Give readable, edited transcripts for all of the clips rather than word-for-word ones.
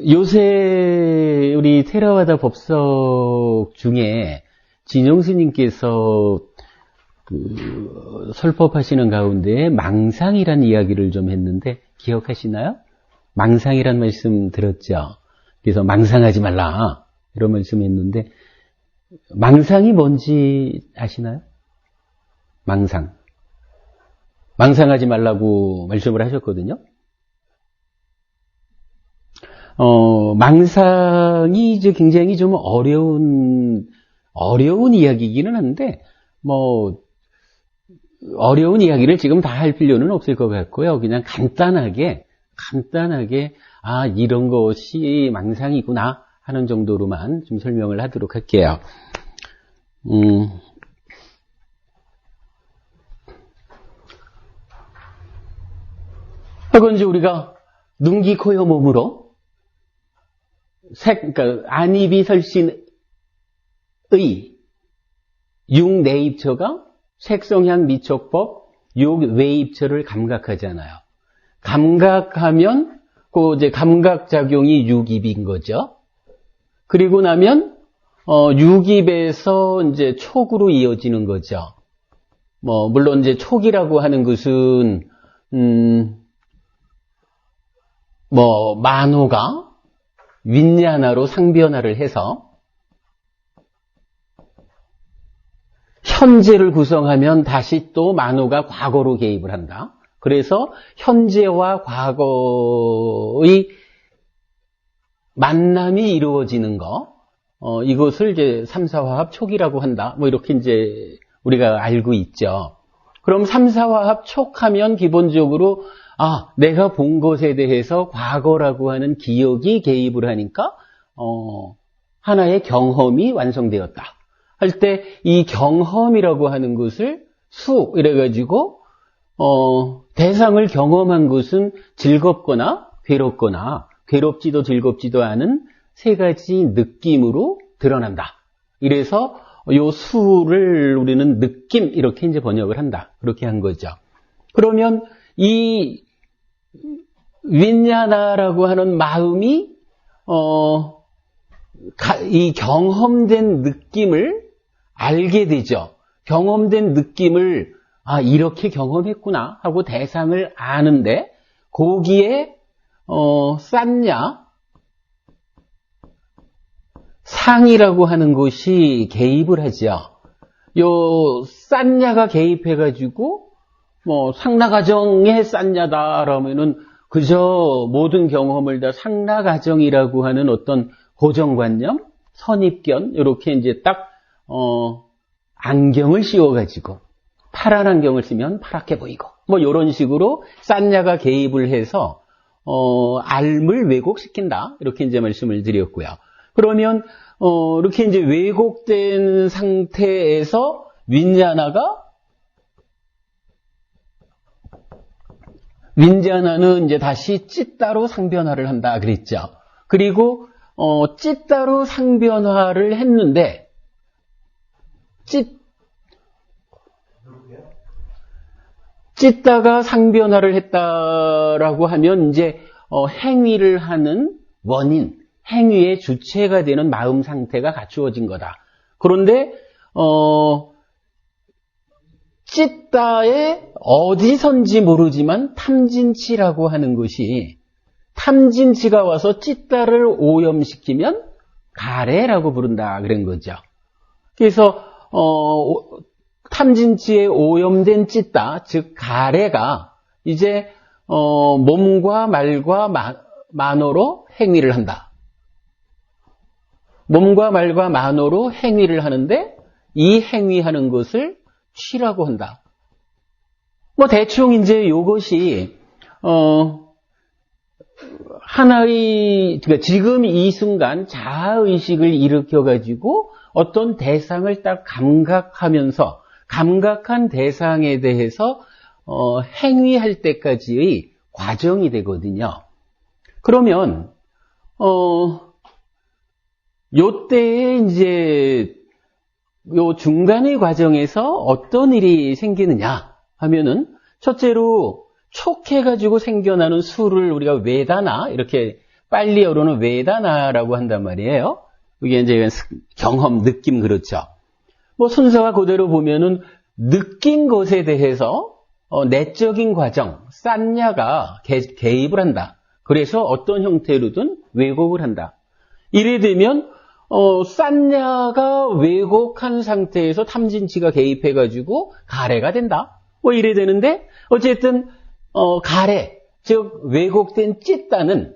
요새 우리 테라와다 법석 중에 진영 스님께서 설법하시는 가운데 망상이란 이야기를 좀 했는데 기억하시나요? 망상이란 말씀 들었죠? 그래서 망상하지 말라 이런 말씀 했는데 망상이 뭔지 아시나요? 망상하지 말라고 말씀을 하셨거든요. 망상이 이제 굉장히 좀 어려운 이야기이기는 한데, 어려운 이야기를 지금 다 할 필요는 없을 것 같고요. 그냥 간단하게, 이런 것이 망상이구나 하는 정도로만 좀 설명을 하도록 할게요. 하고 이제 우리가 눈기, 코, 혀, 몸으로 그러니까 안입이 설신의 육내입처가 색성향 미촉법 육외입처를 감각하잖아요. 감각하면 그 이제 감각작용이 육입인 거죠. 그리고 나면 육입에서 이제 촉으로 이어지는 거죠. 물론 이제 촉이라고 하는 것은 만호가 윈야나로 상변화를 해서 현재를 구성하면 다시 또 만호가 과거로 개입을 한다. 그래서 현재와 과거의 만남이 이루어지는 거, 이것을 이제 삼사화합 촉이라고 한다. 이렇게 이제 우리가 알고 있죠. 그럼 삼사화합 촉하면 기본적으로 내가 본 것에 대해서 과거라고 하는 기억이 개입을 하니까 하나의 경험이 완성되었다. 할 때 이 경험이라고 하는 것을 수 이래가지고 대상을 경험한 것은 즐겁거나 괴롭거나 괴롭지도 즐겁지도 않은 세 가지 느낌으로 드러난다. 이래서 요 수를 우리는 느낌 이렇게 이제 번역을 한다. 그렇게 한 거죠. 그러면 이 윈야나라고 하는 마음이 이 경험된 느낌을 알게 되죠. 경험된 느낌을 이렇게 경험했구나 하고 대상을 아는데 거기에 싼냐 상이라고 하는 것이 개입을 하죠. 요 싼냐가 개입해가지고 상나가정의 싼냐다라면은 그저 모든 경험을 다 상나가정이라고 하는 어떤 고정관념, 선입견 이렇게 이제 딱 안경을 씌워가지고 파란 안경을 쓰면 파랗게 보이고 이런 식으로 싼냐가 개입을 해서 알을 왜곡시킨다 이렇게 이제 말씀을 드렸고요. 그러면 이렇게 이제 왜곡된 상태에서 윈자나는 이제 다시 찌따로 상변화를 한다 그랬죠. 그리고 찌따로 상변화를 했는데 찌따가 상변화를 했다라고 하면 이제 행위를 하는 원인, 행위의 주체가 되는 마음 상태가 갖추어진 거다. 그런데 찌따에 어디선지 모르지만 탐진치라고 하는 것이 탐진치가 와서 찌따를 오염시키면 가래라고 부른다 그런 거죠. 그래서 탐진치에 오염된 찌따, 즉 가래가 이제 몸과 말과 만호로 행위를 한다. 몸과 말과 만호로 행위를 하는데 이 행위하는 것을 취라고 한다. 대충 이제 이것이 하나의 그러니까 지금 이 순간 자아의식을 일으켜가지고 어떤 대상을 딱 감각하면서 감각한 대상에 대해서 행위할 때까지의 과정이 되거든요. 그러면 요때에 이제 요 중간의 과정에서 어떤 일이 생기느냐 하면은 첫째로 촉해가지고 생겨나는 수를 우리가 외다나 이렇게 빨리 어로는 웨다나라고 한단 말이에요. 이게 이제 경험, 느낌 그렇죠. 뭐 순서가 그대로 보면은 느낀 것에 대해서 내적인 과정, 싼냐가 개입을 한다. 그래서 어떤 형태로든 왜곡을 한다. 이래 되면 싼냐가 왜곡한 상태에서 탐진치가 개입해가지고 가래가 된다. 뭐 이래 되는데 어쨌든 가래, 즉 왜곡된 찢다는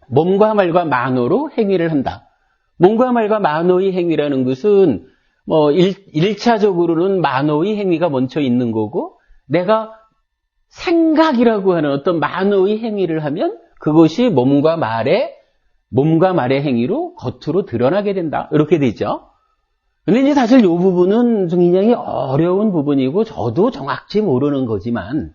몸과 말과 만어로 행위를 한다. 몸과 말과 만어의 행위라는 것은 뭐 1차적으로는 만어의 행위가 먼저 있는 거고 내가 생각이라고 하는 어떤 만어의 행위를 하면 그것이 몸과 말의 행위로 겉으로 드러나게 된다. 이렇게 되죠. 근데 이제 사실 이 부분은 굉장히 어려운 부분이고 저도 정확히 모르는 거지만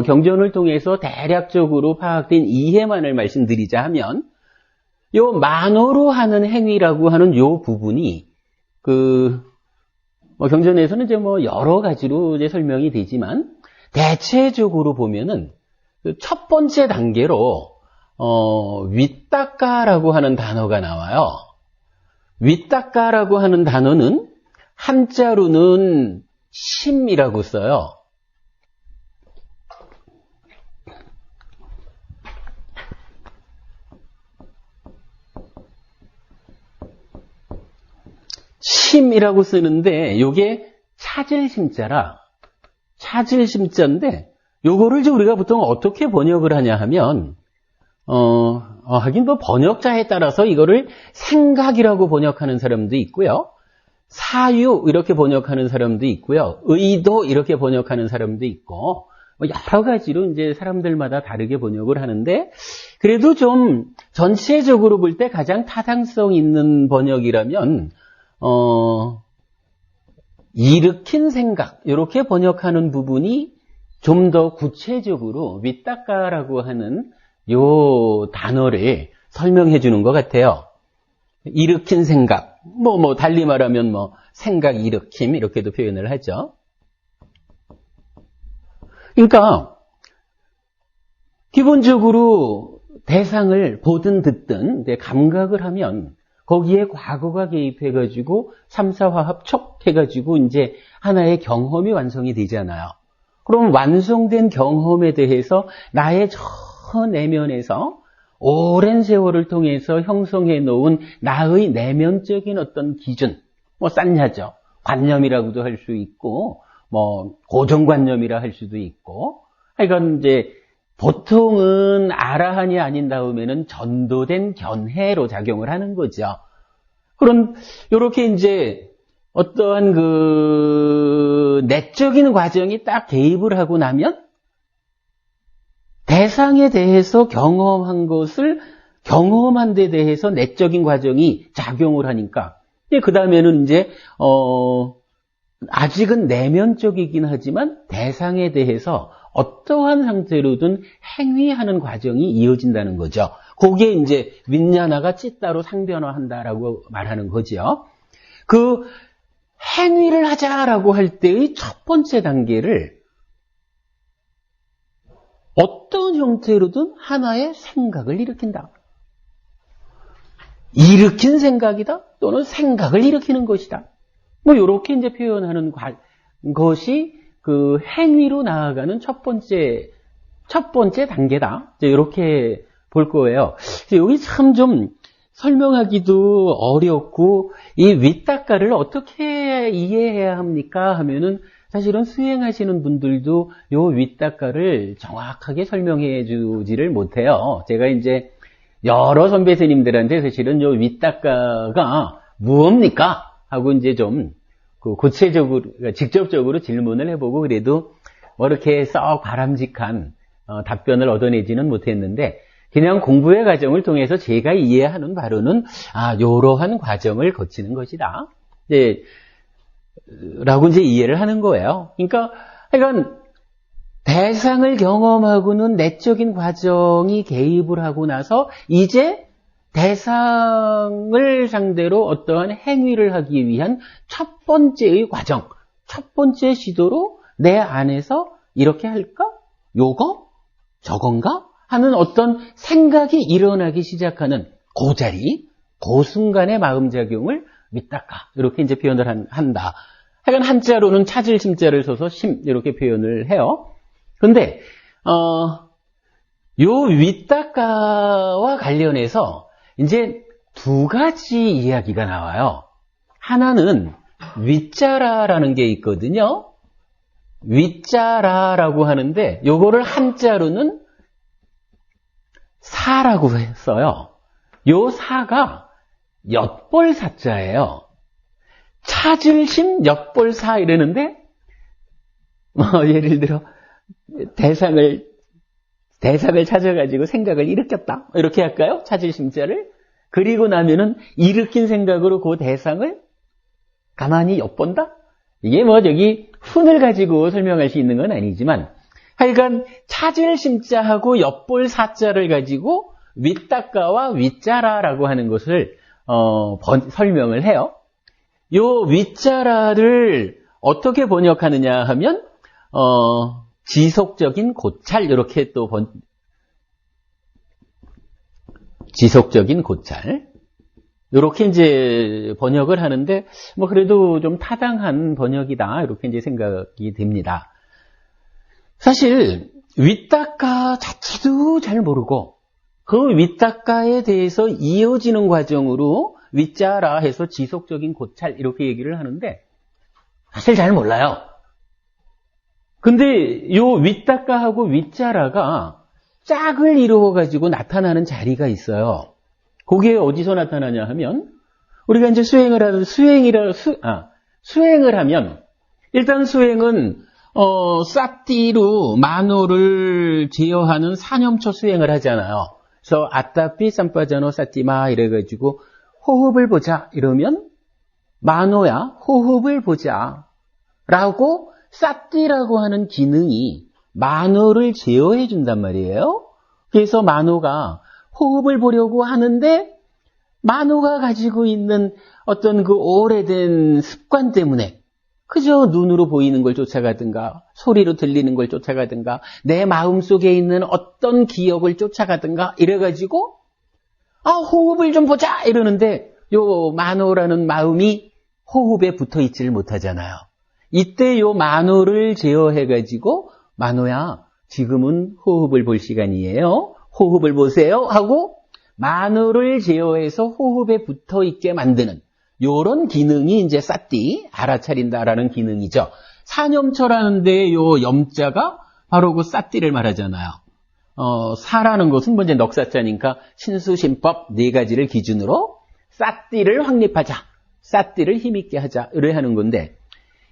경전을 통해서 대략적으로 파악된 이해만을 말씀드리자 하면 요 만어로 하는 행위라고 하는 요 부분이 경전에서는 이제 뭐 여러 가지로 이제 설명이 되지만 대체적으로 보면은 첫 번째 단계로 윗닦아라고 하는 단어가 나와요. 윗닦아라고 하는 단어는 한자로는 심이라고 써요. 심이라고 쓰는데 요게 찾을 심자인데 요거를 이제 우리가 보통 어떻게 번역을 하냐 하면 하긴 뭐 번역자에 따라서 이거를 생각이라고 번역하는 사람도 있고요. 사유 이렇게 번역하는 사람도 있고요. 의도 이렇게 번역하는 사람도 있고 뭐 여러 가지로 이제 사람들마다 다르게 번역을 하는데 그래도 좀 전체적으로 볼 때 가장 타당성 있는 번역이라면 일으킨 생각 이렇게 번역하는 부분이 좀 더 구체적으로 윗닦아라고 하는 요 단어를 설명해 주는 것 같아요. 일으킨 생각, 달리 말하면 생각 일으킴 이렇게도 표현을 하죠. 그러니까 기본적으로 대상을 보든 듣든 이제 감각을 하면 거기에 과거가 개입해가지고 삼사화합촉해가지고 이제 하나의 경험이 완성이 되잖아요. 그럼 완성된 경험에 대해서 나의 저 내면에서 오랜 세월을 통해서 형성해 놓은 나의 내면적인 어떤 기준, 싼냐죠. 관념이라고도 할 수 있고, 고정관념이라 할 수도 있고, 이건 이제 보통은 아라한이 아닌 다음에는 전도된 견해로 작용을 하는 거죠. 그럼 요렇게 이제 어떠한 내적인 과정이 딱 개입을 하고 나면 대상에 대해서 경험한 것을 경험한 데 대해서 내적인 과정이 작용을 하니까 그 다음에는 이제 아직은 내면적이긴 하지만 대상에 대해서 어떠한 상태로든 행위하는 과정이 이어진다는 거죠. 그게 이제 윗냐나가 찢다로 상변화한다라고 말하는 거죠. 그 행위를 하자라고 할 때의 첫 번째 단계를 어떤 형태로든 하나의 생각을 일으킨다. 일으킨 생각이다 또는 생각을 일으키는 것이다. 이렇게 이제 표현하는 것이 그 행위로 나아가는 첫 번째 단계다. 이제 이렇게 볼 거예요. 여기 참 좀 설명하기도 어렵고 이 윗닦아를 어떻게 이해해야 합니까? 하면은 사실은 수행하시는 분들도 요 윗닦아를 정확하게 설명해 주지를 못해요. 제가 이제 여러 선배 스님들한테 사실은 요 윗닦아가 무엇입니까? 하고 이제 좀 구체적으로, 직접적으로 질문을 해보고 그래도 이렇게 썩 바람직한 답변을 얻어내지는 못했는데 그냥 공부의 과정을 통해서 제가 이해하는 바로는 요러한 과정을 거치는 것이다. 이제 라고 이제 이해를 하는 거예요. 그러니까 대상을 경험하고는 내적인 과정이 개입을 하고 나서 이제 대상을 상대로 어떠한 행위를 하기 위한 첫 번째의 과정, 첫 번째 시도로 내 안에서 이렇게 할까? 요거? 저건가? 하는 어떤 생각이 일어나기 시작하는 그 자리, 그 순간의 마음작용을 위따까 이렇게 이제 표현을 한다. 하여간 한자로는 찾을 심자를 써서 심 이렇게 표현을 해요. 근데 요 위따까와 관련해서 이제 두 가지 이야기가 나와요. 하나는 위자라라는 게 있거든요. 위자라라고 하는데 요거를 한자로는 사라고 했어요. 요 사가 엿벌사자예요. 찾을심 엿벌사 이러는데 예를 들어 대상을 찾아가지고 생각을 일으켰다 이렇게 할까요? 찾을심자를. 그리고 나면은 일으킨 생각으로 그 대상을 가만히 엿본다? 이게 뭐 저기 훈을 가지고 설명할 수 있는 건 아니지만 하여간 찾을 심자하고 엿볼 사자를 가지고 위따까와 위자라라고 하는 것을 설명을 해요. 요 위자라를 어떻게 번역하느냐 하면 지속적인 고찰 이렇게 또 지속적인 고찰 이렇게 이제 번역을 하는데 뭐 그래도 좀 타당한 번역이다 이렇게 이제 생각이 됩니다. 사실 위따까 자체도 잘 모르고 그 위따까에 대해서 이어지는 과정으로 위자라 해서 지속적인 고찰 이렇게 얘기를 하는데 사실 잘 몰라요. 근데 요 위따까하고 위자라가 짝을 이루어가지고 나타나는 자리가 있어요. 그게 어디서 나타나냐 하면 우리가 이제 수행을 하면 일단 수행은 쌉띠로 만호를 제어하는 사념초 수행을 하잖아요. 그래서 아따삐 쌈빠자노 쌉띠마 이래가지고 호흡을 보자 이러면 만호야 호흡을 보자 라고 쌉띠라고 하는 기능이 만호를 제어해 준단 말이에요. 그래서 만호가 호흡을 보려고 하는데 만호가 가지고 있는 어떤 그 오래된 습관 때문에 그저 눈으로 보이는 걸 쫓아가든가 소리로 들리는 걸 쫓아가든가 내 마음속에 있는 어떤 기억을 쫓아가든가 이래가지고 호흡을 좀 보자 이러는데 요 만호라는 마음이 호흡에 붙어 있지를 못하잖아요. 이때 요 만호를 제어해가지고 만호야 지금은 호흡을 볼 시간이에요. 호흡을 보세요 하고 만호를 제어해서 호흡에 붙어 있게 만드는 요런 기능이 이제 쌉띠 알아차린다라는 기능이죠. 사념처라는 데 요 염자가 바로 그 쌉띠를 말하잖아요. 사라는 것은 먼저 넉사자니까 신수신법 네 가지를 기준으로 쌉띠를 확립하자. 쌉띠를 힘있게 하자. 이래 하는 건데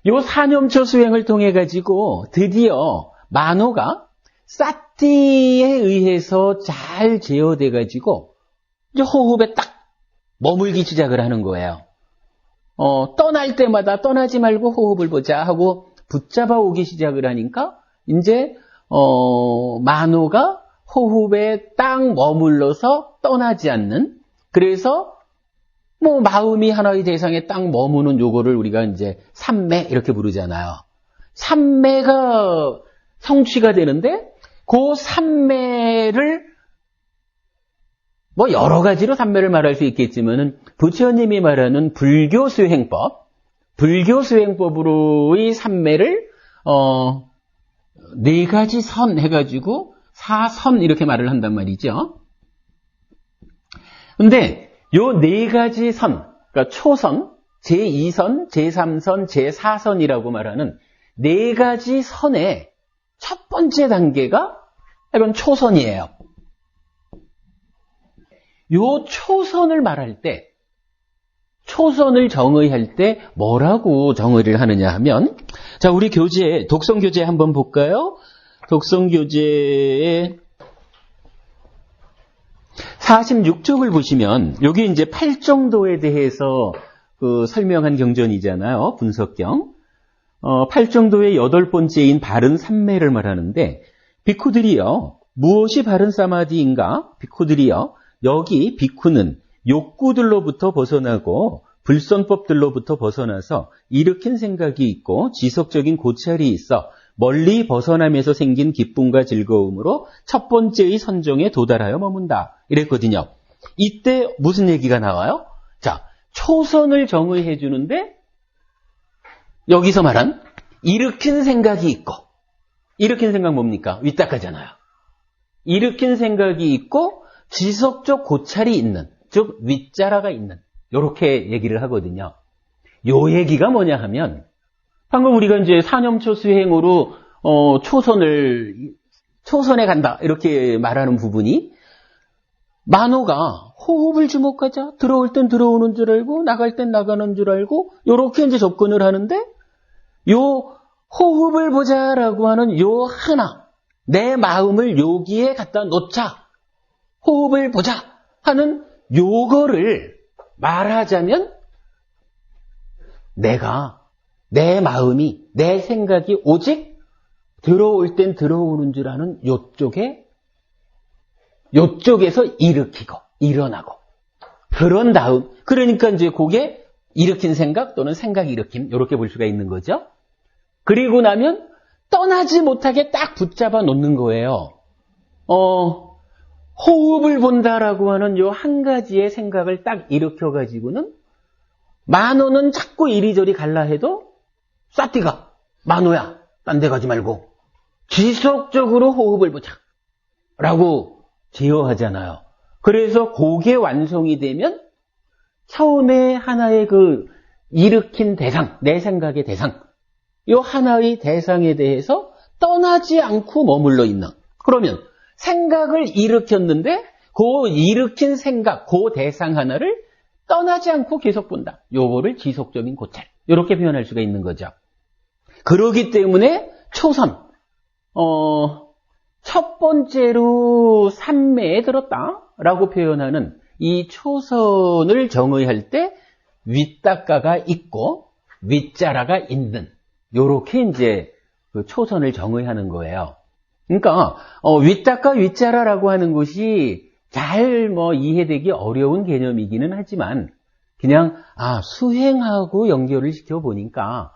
요 사념처 수행을 통해 가지고 드디어 만호가 쌉띠에 의해서 잘 제어돼 가지고 이제 호흡에 딱 머물기 시작을 하는 거예요. 떠날 때마다 떠나지 말고 호흡을 보자 하고 붙잡아 오기 시작을 하니까 이제 만호가 호흡에 딱 머물러서 떠나지 않는 그래서 뭐 마음이 하나의 대상에 딱 머무는 요거를 우리가 이제 삼매 이렇게 부르잖아요. 삼매가 성취가 되는데 그 삼매를 뭐 여러 가지로 삼매를 말할 수 있겠지만은 부처님이 말하는 불교 수행법으로의 삼매를 네 가지 선 해가지고 사선 이렇게 말을 한단 말이죠. 근데 요 네 가지 선, 그러니까 초선, 제2선, 제3선, 제4선이라고 말하는 네 가지 선의 첫 번째 단계가 이건 초선이에요. 요 초선을 말할 때, 초선을 정의할 때 뭐라고 정의를 하느냐 하면, 자, 우리 교재, 독성교재 한번 볼까요? 독성교재의 46쪽을 보시면, 여기 이제 8정도에 대해서 설명한 경전이잖아요. 분석경. 8정도의 8번째인 바른 삼매를 말하는데, 비쿠들이요, 무엇이 바른 사마디인가? 비쿠들이요, 여기 비쿠는 욕구들로부터 벗어나고 불선법들로부터 벗어나서 일으킨 생각이 있고 지속적인 고찰이 있어 멀리 벗어나면서 생긴 기쁨과 즐거움으로 첫 번째의 선정에 도달하여 머문다. 이랬거든요. 이때 무슨 얘기가 나와요? 자, 초선을 정의해 주는데 여기서 말한 일으킨 생각이 있고, 일으킨 생각 뭡니까? 위탁하잖아요. 일으킨 생각이 있고 지속적 고찰이 있는, 즉 윗자라가 있는, 이렇게 얘기를 하거든요. 요 얘기가 뭐냐 하면 방금 우리가 이제 사념초 수행으로 초선에 간다 이렇게 말하는 부분이, 만호가 호흡을 주목하자, 들어올 땐 들어오는 줄 알고 나갈 땐 나가는 줄 알고 이렇게 이제 접근을 하는데, 요 호흡을 보자라고 하는 요 하나, 내 마음을 여기에 갖다 놓자, 호흡을 보자 하는 요거를 말하자면, 내 마음이, 내 생각이 오직 들어올 땐 들어오는 줄 아는 요쪽에서 일으키고 일어나고, 그런 다음, 그러니까 이제 그게 일으킨 생각 또는 생각 일으킴, 이렇게 볼 수가 있는 거죠. 그리고 나면 떠나지 못하게 딱 붙잡아 놓는 거예요. 호흡을 본다라고 하는 요 한 가지의 생각을 딱 일으켜가지고는 만호는 자꾸 이리저리 갈라 해도 쏴띠가 만호야, 딴 데 가지 말고 지속적으로 호흡을 보자 라고 제어하잖아요. 그래서 그게 완성이 되면 처음에 하나의 그 일으킨 대상, 내 생각의 대상, 요 하나의 대상에 대해서 떠나지 않고 머물러 있는, 그러면 생각을 일으켰는데 그 일으킨 생각, 그 대상 하나를 떠나지 않고 계속 본다. 요거를 지속적인 고찰, 이렇게 표현할 수가 있는 거죠. 그러기 때문에 초선, 첫 번째로 삼매에 들었다라고 표현하는 이 초선을 정의할 때 윗닦아가 있고 윗자라가 있는, 요렇게 이제 그 초선을 정의하는 거예요. 그러니까 윗닦아 윗자라라고 하는 것이 잘 이해되기 어려운 개념이기는 하지만, 그냥 수행하고 연결을 시켜 보니까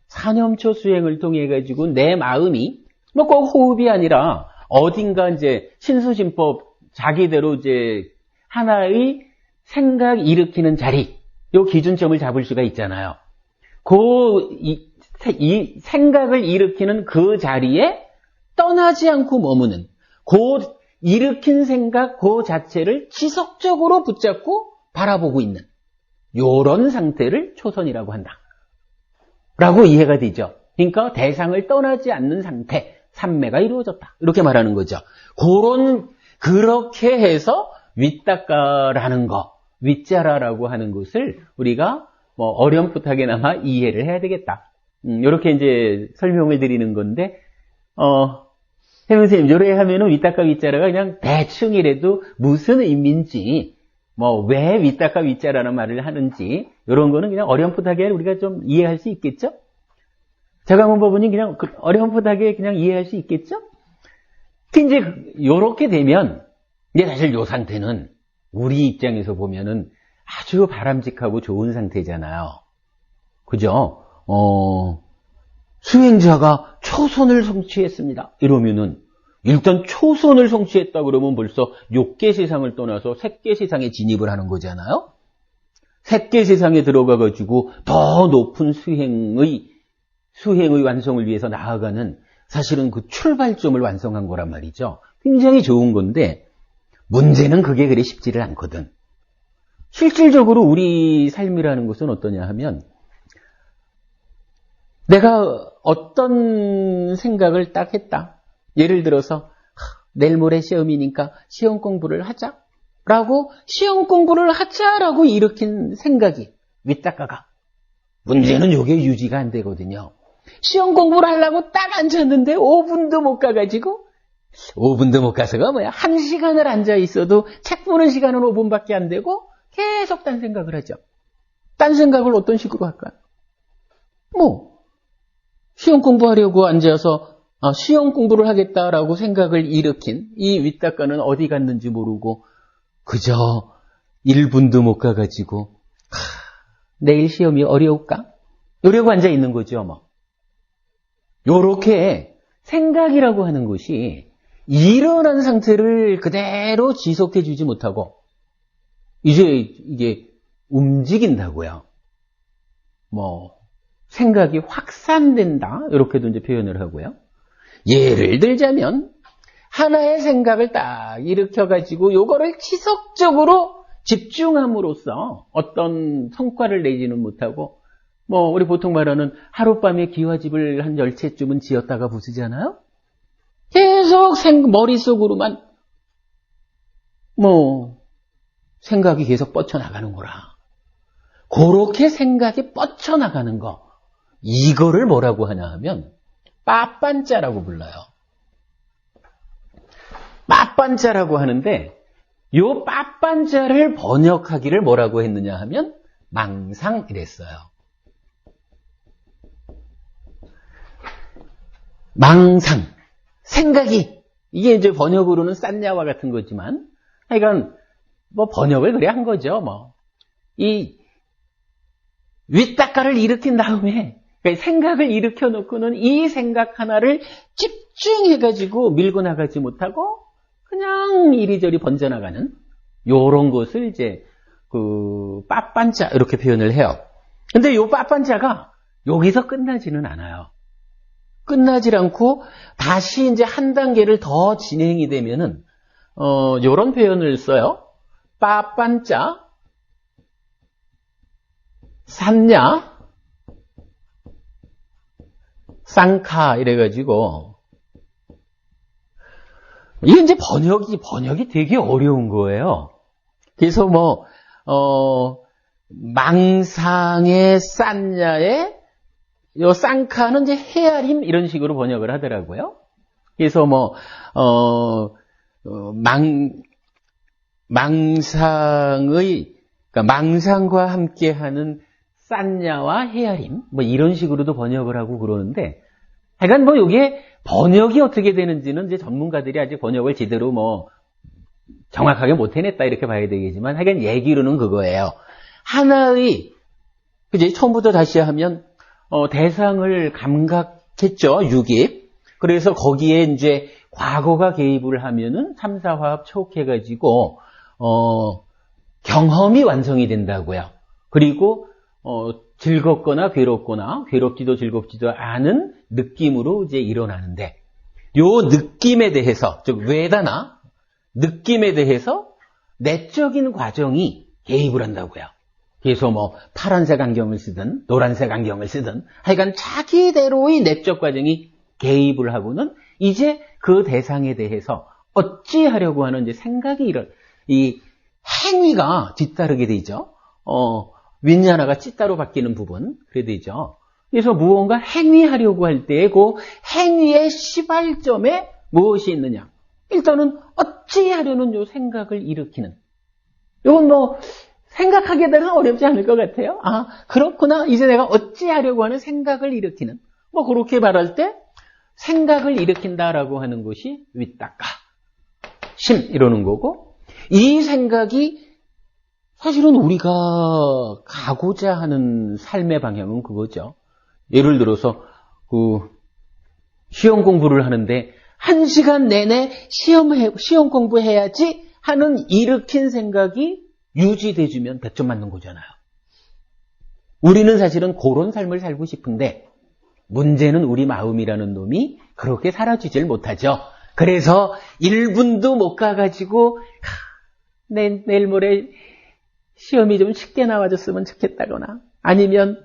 사념초 수행을 통해 가지고 내 마음이 꼭 호흡이 아니라 어딘가 이제 신수심법 자기대로 이제 하나의 생각 일으키는 자리, 요 기준점을 잡을 수가 있잖아요. 이 생각을 일으키는 그 자리에 떠나지 않고 머무는, 그 일으킨 생각 그 자체를 지속적으로 붙잡고 바라보고 있는 요런 상태를 초선이라고 한다 라고 이해가 되죠. 그러니까 대상을 떠나지 않는 상태, 삼매가 이루어졌다, 이렇게 말하는 거죠. 그렇게 해서 윗닦아라는 거, 윗자라라고 하는 것을 우리가 어렴풋하게나마 이해를 해야 되겠다. 이렇게 이제 설명을 드리는 건데, 선생님, 요래 하면은 윗닦아 윗자라가 그냥 대충이라도 무슨 의미인지, 왜 윗닦아 윗자라는 말을 하는지, 이런 거는 그냥 어렴풋하게 우리가 좀 이해할 수 있겠죠? 자가문 법은이 그냥 어렴풋하게 그냥 이해할 수 있겠죠? 이제 요렇게 되면, 이제 사실 요 상태는 우리 입장에서 보면은 아주 바람직하고 좋은 상태잖아요. 그죠? 수행자가 초선을 성취했습니다. 이러면은, 일단 초선을 성취했다 그러면 벌써 6개 세상을 떠나서 3개 세상에 진입을 하는 거잖아요. 3개 세상에 들어가가지고 더 높은 수행의 완성을 위해서 나아가는, 사실은 그 출발점을 완성한 거란 말이죠. 굉장히 좋은 건데, 문제는 그게 그리 쉽지를 않거든. 실질적으로 우리 삶이라는 것은 어떠냐 하면, 내가 어떤 생각을 딱 했다. 예를 들어서 내일 모레 시험이니까 시험 공부를 하자라고, 시험 공부를 하자라고 일으킨 생각이 윗닦아가. 문제는 이게 유지가 안 되거든요. 시험 공부를 하려고 딱 앉았는데 5분도 못 가가지고, 5분도 못 가서가 뭐야, 1시간을 앉아 있어도 책 보는 시간은 5분밖에 안 되고 계속 딴 생각을 하죠. 딴 생각을 어떤 식으로 할까요? 시험 공부하려고 앉아서 시험 공부를 하겠다라고 생각을 일으킨 이 윗닦아는 어디 갔는지 모르고 그저 1분도 못 가가지고 내일 시험이 어려울까? 이러고 앉아 있는 거죠. 요렇게 생각이라고 하는 것이 일어난 상태를 그대로 지속해 주지 못하고 이제 이게 움직인다고요. 뭐 생각이 확산된다 이렇게도 이제 표현을 하고요. 예를 들자면 하나의 생각을 딱 일으켜가지고 요거를 지속적으로 집중함으로써 어떤 성과를 내지는 못하고 뭐 우리 보통 말하는 하룻밤에 기와집을 한 10채쯤은 지었다가 부수잖아요. 계속 머릿속으로만 뭐 생각이 계속 뻗쳐나가는 거라. 그렇게 생각이 뻗쳐나가는 거 이거를 뭐라고 하냐 하면 빠빤자라고 불러요. 빠빤자라고 하는데 요 빠빤자를 번역하기를 뭐라고 했느냐 하면 망상 이랬어요. 망상, 생각이 이게 이제 번역으로는 싼냐와 같은 거지만 하여간 뭐 번역을 그래 한 거죠. 뭐 이 윗닦아를 일으킨 다음에 그러니까 생각을 일으켜 놓고는 이 생각 하나를 집중해가지고 밀고 나가지 못하고 그냥 이리저리 번져나가는 요런 것을 이제 그 빠빤자 이렇게 표현을 해요. 근데 요 빠빤자가 여기서 끝나지는 않아요. 끝나질 않고 다시 이제 한 단계를 더 진행이 되면은 요런 표현을 써요. 빠빤자 산냐 쌍카 이래가지고 이게 이제 번역이 되게 어려운 거예요. 그래서 뭐 망상의 싼냐에 요 쌍카는 이제 헤아림 이런 식으로 번역을 하더라고요. 그래서 뭐 망상의 그러니까 망상과 함께하는 싼냐와 헤아림 뭐 이런 식으로도 번역을 하고 그러는데 하여간 뭐 이게 번역이 어떻게 되는지는 이제 전문가들이 아직 번역을 제대로 뭐 정확하게 못 해냈다 이렇게 봐야 되겠지만 하여간 얘기로는 그거예요. 하나의 그제 처음부터 다시 하면 대상을 감각했죠. 유깁. 그래서 거기에 이제 과거가 개입을 하면은 3, 4화합 촉해가지고 경험이 완성이 된다고요. 그리고 즐겁거나 괴롭거나 괴롭지도 즐겁지도 않은 느낌으로 이제 일어나는데 요 느낌에 대해서 즉 웨다나 느낌에 대해서 내적인 과정이 개입을 한다고요. 그래서 뭐 파란색 안경을 쓰든 노란색 안경을 쓰든 하여간 자기대로의 내적 과정이 개입을 하고는 이제 그 대상에 대해서 어찌하려고 하는 이제 생각이 이 행위가 뒤따르게 되죠. 윈야나가 찌따로 바뀌는 부분 그래 되죠. 그래서 무언가 행위하려고 할 때 그 행위의 시발점에 무엇이 있느냐? 일단은 어찌하려는 요 생각을 일으키는. 이건 뭐 생각하기에 따라서 어렵지 않을 것 같아요. 아 그렇구나. 이제 내가 어찌하려고 하는 생각을 일으키는. 뭐 그렇게 말할 때 생각을 일으킨다라고 하는 것이 윗닦아 심 이러는 거고 이 생각이 사실은 우리가 가고자 하는 삶의 방향은 그거죠. 예를 들어서 시험 공부를 하는데 1시간 내내 시험 공부해야지 하는 일으킨 생각이 유지돼주면 100점 맞는 거잖아요. 우리는 사실은 그런 삶을 살고 싶은데 문제는 우리 마음이라는 놈이 그렇게 살아주질 못하죠. 그래서 1분도 못 가가지고 내일 모레 시험이 좀 쉽게 나와줬으면 좋겠다거나 아니면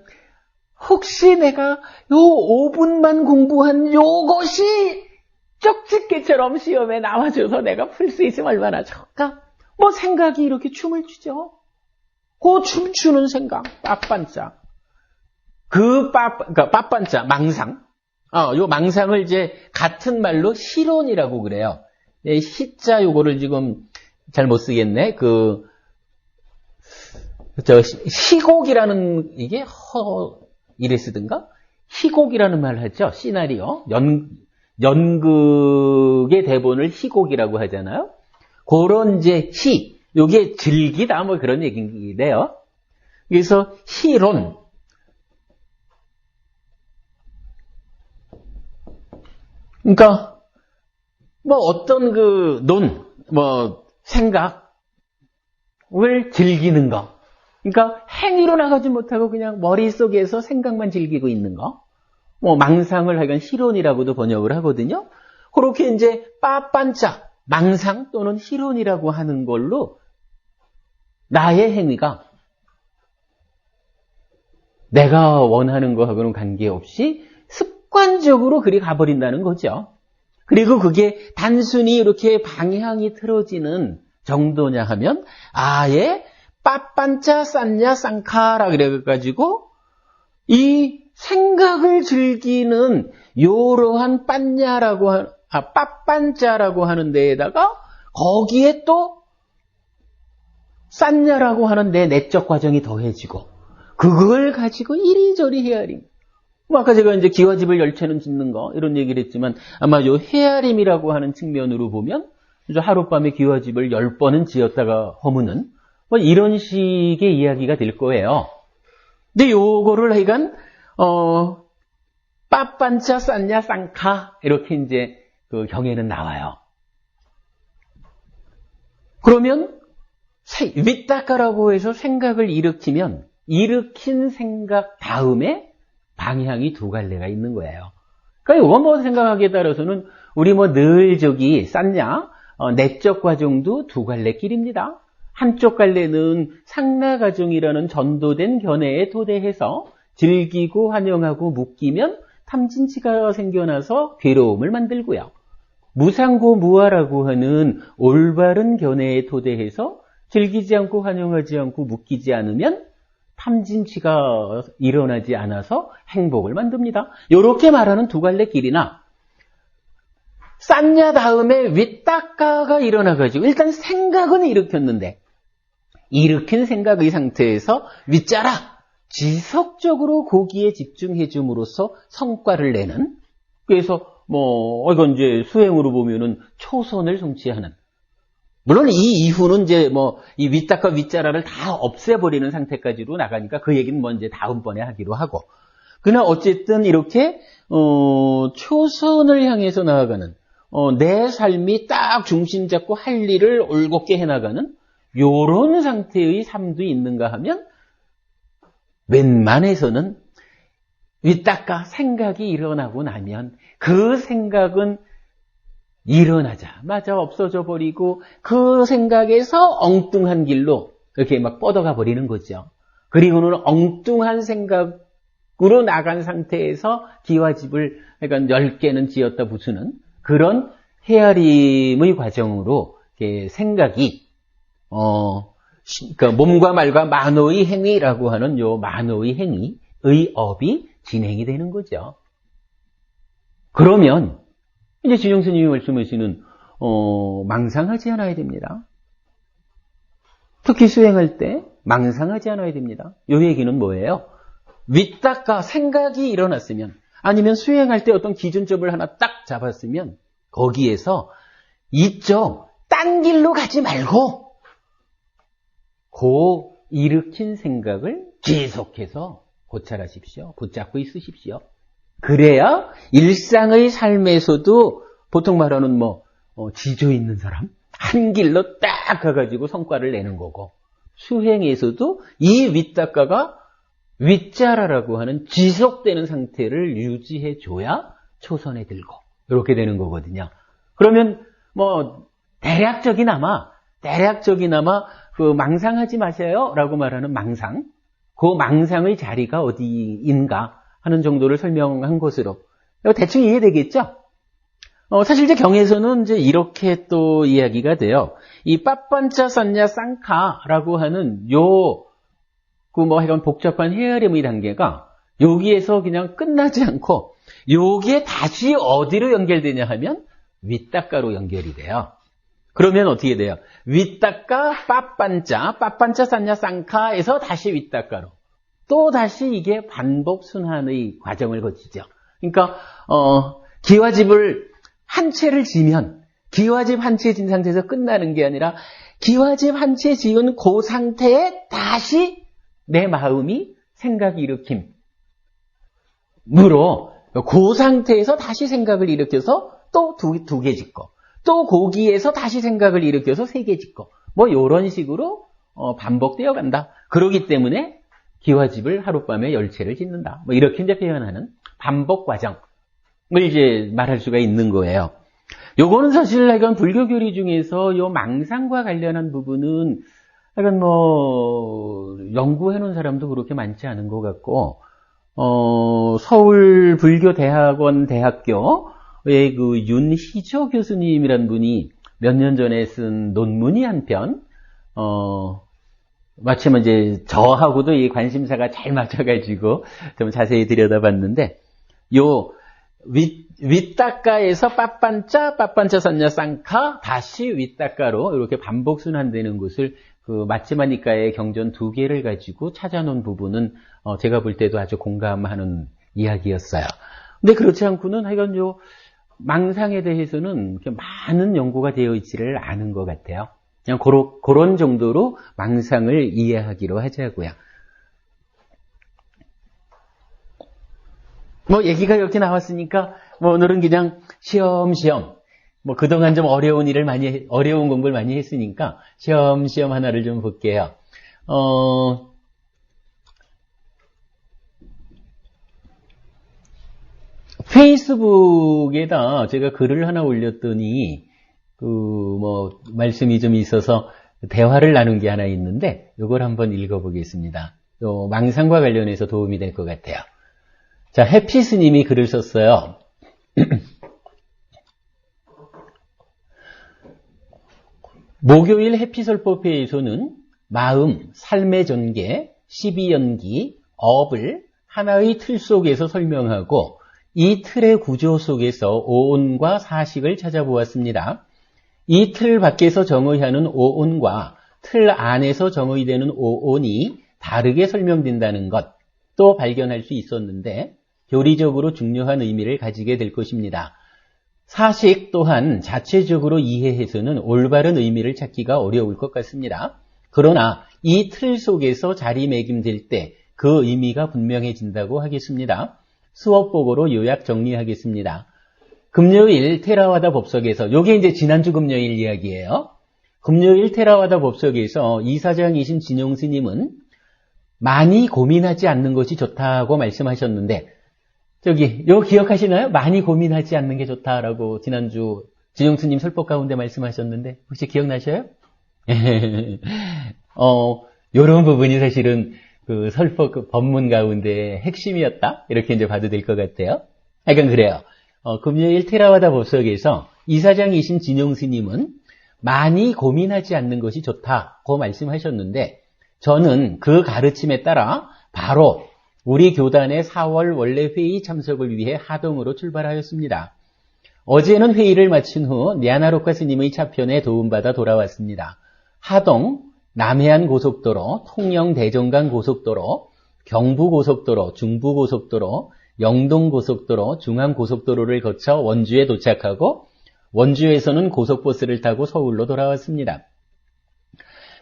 혹시 내가 요 5분만 공부한 요것이 쪽집게처럼 시험에 나와줘서 내가 풀 수 있으면 얼마나 좋을까? 뭐 생각이 이렇게 춤을 추죠. 그 춤추는 생각, 빠빤자. 그러니까 빠빤자, 망상. 요 망상을 이제 같은 말로 시론이라고 그래요. 시자 요거를 지금 잘 못 쓰겠네. 희곡이라는 이게 이래 쓰든가? 희곡이라는 말을 하죠. 시나리오. 연극의 대본을 희곡이라고 하잖아요. 그런 이제 요게 즐기다 뭐 그런 얘기인데요. 그래서 희론. 그러니까 뭐 어떤 생각을 즐기는 거. 그러니까 행위로 나가지 못하고 그냥 머릿속에서 생각만 즐기고 있는 거. 뭐 망상을 하여간 실혼이라고도 번역을 하거든요. 그렇게 이제 빠빤짜 망상 또는 실혼이라고 하는 걸로 나의 행위가 내가 원하는 거하고는 관계없이 습관적으로 그리 가버린다는 거죠. 그리고 그게 단순히 이렇게 방향이 틀어지는 정도냐 하면 아예 빠빤짜 싼냐 쌍카라 그래가지고 이 생각을 즐기는 요러한 빠빤짜라고 하는 데에다가 거기에 또 싼냐라고 하는 내 내적 과정이 더해지고 그걸 가지고 이리저리 헤아림. 뭐 아까 제가 이제 기와집을 10채는 짓는 거 이런 얘기를 했지만 아마 요 헤아림이라고 하는 측면으로 보면 하룻밤에 기와집을 10번은 지었다가 허무는 뭐 이런 식의 이야기가 될 거예요. 근데 요거를 하여간 빠빤짜 쌌냐 쌍카 이렇게 이제 그 경에는 나와요. 그러면 윗닦아라고 해서 생각을 일으키면 일으킨 생각 다음에 방향이 두 갈래가 있는 거예요. 그러니까 이거 뭐 생각하기에 따라서는 우리 뭐 늘 쌌냐 내적 과정도 두 갈래 길입니다. 한쪽 갈래는 상나가정이라는 전도된 견해에 토대해서 즐기고 환영하고 묶이면 탐진치가 생겨나서 괴로움을 만들고요. 무상고무아라고 하는 올바른 견해에 토대해서 즐기지 않고 환영하지 않고 묶이지 않으면 탐진치가 일어나지 않아서 행복을 만듭니다. 이렇게 말하는 두 갈래 길이나 쌌냐 다음에 윗닦아가 일어나가지고 일단 생각은 일으켰는데 일으킨 생각의 상태에서 윗자라 지속적으로 거기에 집중해 줌으로써 성과를 내는 그래서 이건 이제 수행으로 보면은 초선을 성취하는 물론 이 이후는 이제 이 윗닦아 윗자라를 다 없애버리는 상태까지로 나가니까 그 얘기는 이제 다음번에 하기로 하고 그러나 어쨌든 이렇게 초선을 향해서 나아가는 내 삶이 딱 중심 잡고 할 일을 올곧게 해나가는 요런 상태의 삶도 있는가 하면 웬만해서는 윗닦아 생각이 일어나고 나면 그 생각은 일어나자마자 없어져 버리고 그 생각에서 엉뚱한 길로 이렇게 막 뻗어가 버리는 거죠. 그리고는 엉뚱한 생각으로 나간 상태에서 기와집을 그러니까 10개는 지었다 부수는 그런 헤아림의 과정으로 생각이 그러니까 몸과 말과 만호의 행위라고 하는 요 만호의 행위의 업이 진행이 되는 거죠. 그러면 이제 진영 스님이 말씀하시는 망상하지 않아야 됩니다. 특히 수행할 때 망상하지 않아야 됩니다. 요 얘기는 뭐예요? 윗닦아 생각이 일어났으면 아니면 수행할 때 어떤 기준점을 하나 딱 잡았으면 거기에서 이쪽 딴 길로 가지 말고 그 일으킨 생각을 계속해서 고찰하십시오. 붙잡고 있으십시오. 그래야 일상의 삶에서도 보통 말하는 지조 있는 사람 한 길로 딱 가가지고 성과를 내는 거고 수행에서도 이 윗닦아가 윗자라라고 하는 지속되는 상태를 유지해 줘야 초선에 들고 이렇게 되는 거거든요. 그러면 대략적이나마 그 망상하지 마세요라고 말하는 망상, 그 망상의 자리가 어디인가 하는 정도를 설명한 것으로 대충 이해되겠죠? 사실 이제 경에서는 이제 이렇게 또 이야기가 돼요. 이 빠빤짜 쌌냐 쌍카라고 하는 하여간 복잡한 헤아림의 단계가 여기에서 그냥 끝나지 않고 여기에 다시 어디로 연결되냐 하면 윗닦아로 연결이 돼요. 그러면 어떻게 돼요? 윗닦아 빠빤짜 쌌냐 쌍카에서 다시 윗닦아로 또 다시 이게 반복 순환의 과정을 거치죠. 그러니까 기와집을 한 채를 지면 기와집 한 채 진 상태에서 끝나는 게 아니라 기와집 한 채 지은 그 상태에 다시 내 마음이 생각 일으킴으로 그 상태에서 다시 생각을 일으켜서 또 두 개 짓고, 또 거기에서 다시 생각을 일으켜서 세 개 짓고, 뭐 이런 식으로 반복되어 간다. 그러기 때문에 기와집을 하룻밤에 10채를 짓는다. 뭐 이렇게 이제 표현하는 반복 과정을 이제 말할 수가 있는 거예요. 요거는 사실 이건 불교 교리 중에서 요 망상과 관련한 부분은 약간 뭐 연구해 놓은 사람도 그렇게 많지 않은 것 같고, 서울 불교대학원 대학교의 그 윤희조 교수님이란 분이 몇 년 전에 쓴 논문이 한 편, 마침 이제 저하고도 이 관심사가 잘 맞아가지고 좀 자세히 들여다봤는데, 요 윗닦가에서 빠빤짜 선녀 쌍카 다시 윗닦가로 이렇게 반복 순환되는 것을 그 마치마니까의 경전 2개를 가지고 찾아놓은 부분은 제가 볼 때도 아주 공감하는 이야기였어요. 근데 그렇지 않고는 하여간 요 망상에 대해서는 많은 연구가 되어 있지를 않은 것 같아요. 그냥 그런 정도로 망상을 이해하기로 하자고요. 뭐 얘기가 이렇게 나왔으니까 뭐 오늘은 그냥 시험시험 뭐 그동안 좀 어려운 공부를 많이 했으니까 시험시험 하나를 좀 볼게요. 페이스북에다 제가 글을 하나 올렸더니 뭐 말씀이 좀 있어서 대화를 나눈 게 하나 있는데 이걸 한번 읽어보겠습니다. 또 망상과 관련해서 도움이 될 것 같아요. 자, 해피스님이 글을 썼어요. 목요일 해피설법회에서는 마음, 삶의 전개, 12연기, 업을 하나의 틀 속에서 설명하고 이 틀의 구조 속에서 오온과 사식을 찾아보았습니다. 이 틀 밖에서 정의하는 오온과 틀 안에서 정의되는 오온이 다르게 설명된다는 것도 발견할 수 있었는데 교리적으로 중요한 의미를 가지게 될 것입니다. 사식 또한 자체적으로 이해해서는 올바른 의미를 찾기가 어려울 것 같습니다. 그러나 이 틀 속에서 자리매김될 때 그 의미가 분명해진다고 하겠습니다. 수업복으로 요약 정리하겠습니다. 금요일 테라와다 법석에서, 요게 이제 지난주 금요일 이야기예요. 금요일 테라와다 법석에서 이사장이신 진용 스님은 많이 고민하지 않는 것이 좋다고 말씀하셨는데, 요 기억하시나요? 많이 고민하지 않는 게 좋다라고 지난주 진용 스님 설법 가운데 말씀하셨는데, 혹시 기억나셔요? 요런 부분이 사실은 그 설법 그 법문 가운데 핵심이었다? 이렇게 이제 봐도 될 것 같아요. 하여간 그래요. 금요일 테라와다 법석에서 이사장이신 진용 스님은 많이 고민하지 않는 것이 좋다고 말씀하셨는데, 저는 그 가르침에 따라 바로 우리 교단의 4월 원래 회의 참석을 위해 하동으로 출발하였습니다. 어제는 회의를 마친 후 냐나로카 스님의 차편에 도움받아 돌아왔습니다. 하동, 남해안 고속도로, 통영 대정강 고속도로, 경부 고속도로, 중부 고속도로, 영동 고속도로, 중앙 고속도로를 거쳐 원주에 도착하고 원주에서는 고속버스를 타고 서울로 돌아왔습니다.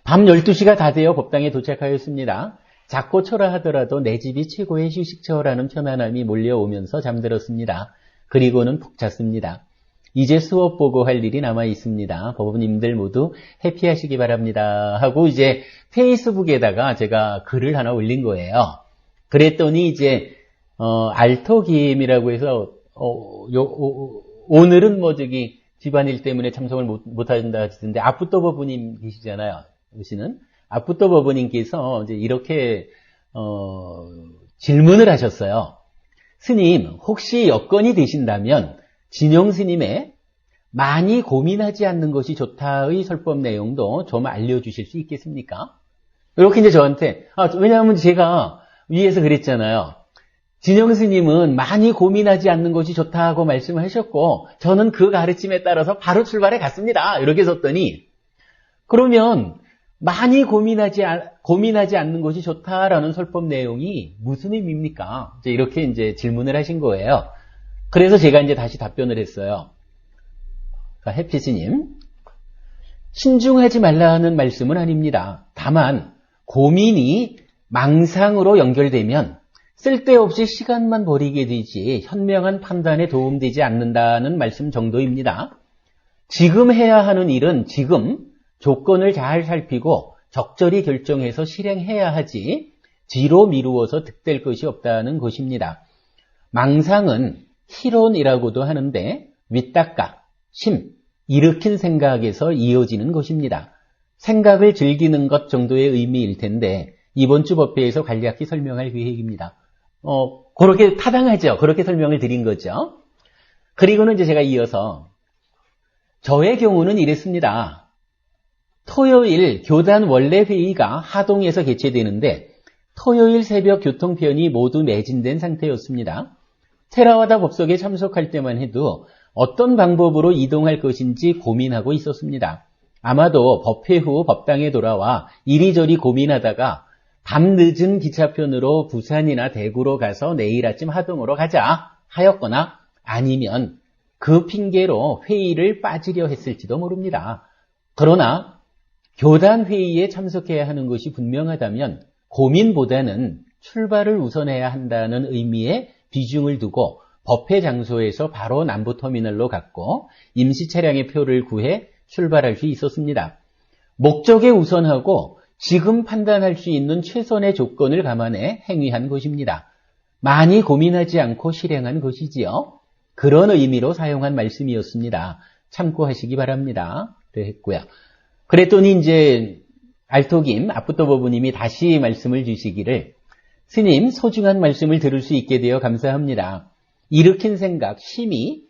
밤 12시가 다 되어 법당에 도착하였습니다. 작고 초라하더라도 내 집이 최고의 휴식처라는 편안함이 몰려오면서 잠들었습니다. 그리고는 푹 잤습니다. 이제 수업 보고 할 일이 남아 있습니다. 법부님들 모두 해피하시기 바랍니다. 하고 이제 페이스북에다가 제가 글을 하나 올린 거예요. 그랬더니 이제 알토김이라고 해서 오늘은 뭐 집안일 때문에 참석을 못한다 하시던데 아프또 법부님 계시잖아요. 오시는 아프또 법부님께서 이제 이렇게 질문을 하셨어요. 스님, 혹시 여건이 되신다면 진용 스님의 많이 고민하지 않는 것이 좋다의 설법 내용도 좀 알려주실 수 있겠습니까? 이렇게 이제 저한테, 왜냐하면 제가 위에서 그랬잖아요. 진용 스님은 많이 고민하지 않는 것이 좋다고 말씀하셨고, 저는 그 가르침에 따라서 바로 출발해 갔습니다. 이렇게 썼더니, 그러면 많이 고민하지 않는 것이 좋다라는 설법 내용이 무슨 의미입니까? 이렇게 이제 질문을 하신 거예요. 그래서 제가 이제 다시 답변을 했어요. 해피스님, 신중하지 말라 하는 말씀은 아닙니다. 다만 고민이 망상으로 연결되면 쓸데없이 시간만 버리게 되지 현명한 판단에 도움되지 않는다는 말씀 정도입니다. 지금 해야 하는 일은 지금 조건을 잘 살피고 적절히 결정해서 실행해야 하지 뒤로 미루어서 득될 것이 없다는 것입니다. 망상은 희론이라고도 하는데 윗닦아, 심, 일으킨 생각에서 이어지는 것입니다. 생각을 즐기는 것 정도의 의미일 텐데 이번 주 법회에서 간략히 설명할 계획입니다. 그렇게 타당하죠. 그렇게 설명을 드린 거죠. 그리고는 이제 제가 이어서 저의 경우는 이랬습니다. 토요일 교단 원래 회의가 하동에서 개최되는데 토요일 새벽 교통편이 모두 매진된 상태였습니다. 테라와다 법석에 참석할 때만 해도 어떤 방법으로 이동할 것인지 고민하고 있었습니다. 아마도 법회 후 법당에 돌아와 이리저리 고민하다가 밤늦은 기차편으로 부산이나 대구로 가서 내일 아침 하동으로 가자 하였거나 아니면 그 핑계로 회의를 빠지려 했을지도 모릅니다. 그러나 교단 회의에 참석해야 하는 것이 분명하다면 고민보다는 출발을 우선해야 한다는 의미의 비중을 두고 법회 장소에서 바로 남부터미널로 갔고 임시 차량의 표를 구해 출발할 수 있었습니다. 목적에 우선하고 지금 판단할 수 있는 최선의 조건을 감안해 행위한 것입니다. 많이 고민하지 않고 실행한 것이지요. 그런 의미로 사용한 말씀이었습니다. 참고하시기 바랍니다. 그랬고요. 그랬더니 이제 알토김 앞부터 보부님이 다시 말씀을 주시기를 스님 소중한 말씀을 들을 수 있게 되어 감사합니다. 일으킨 생각, 심이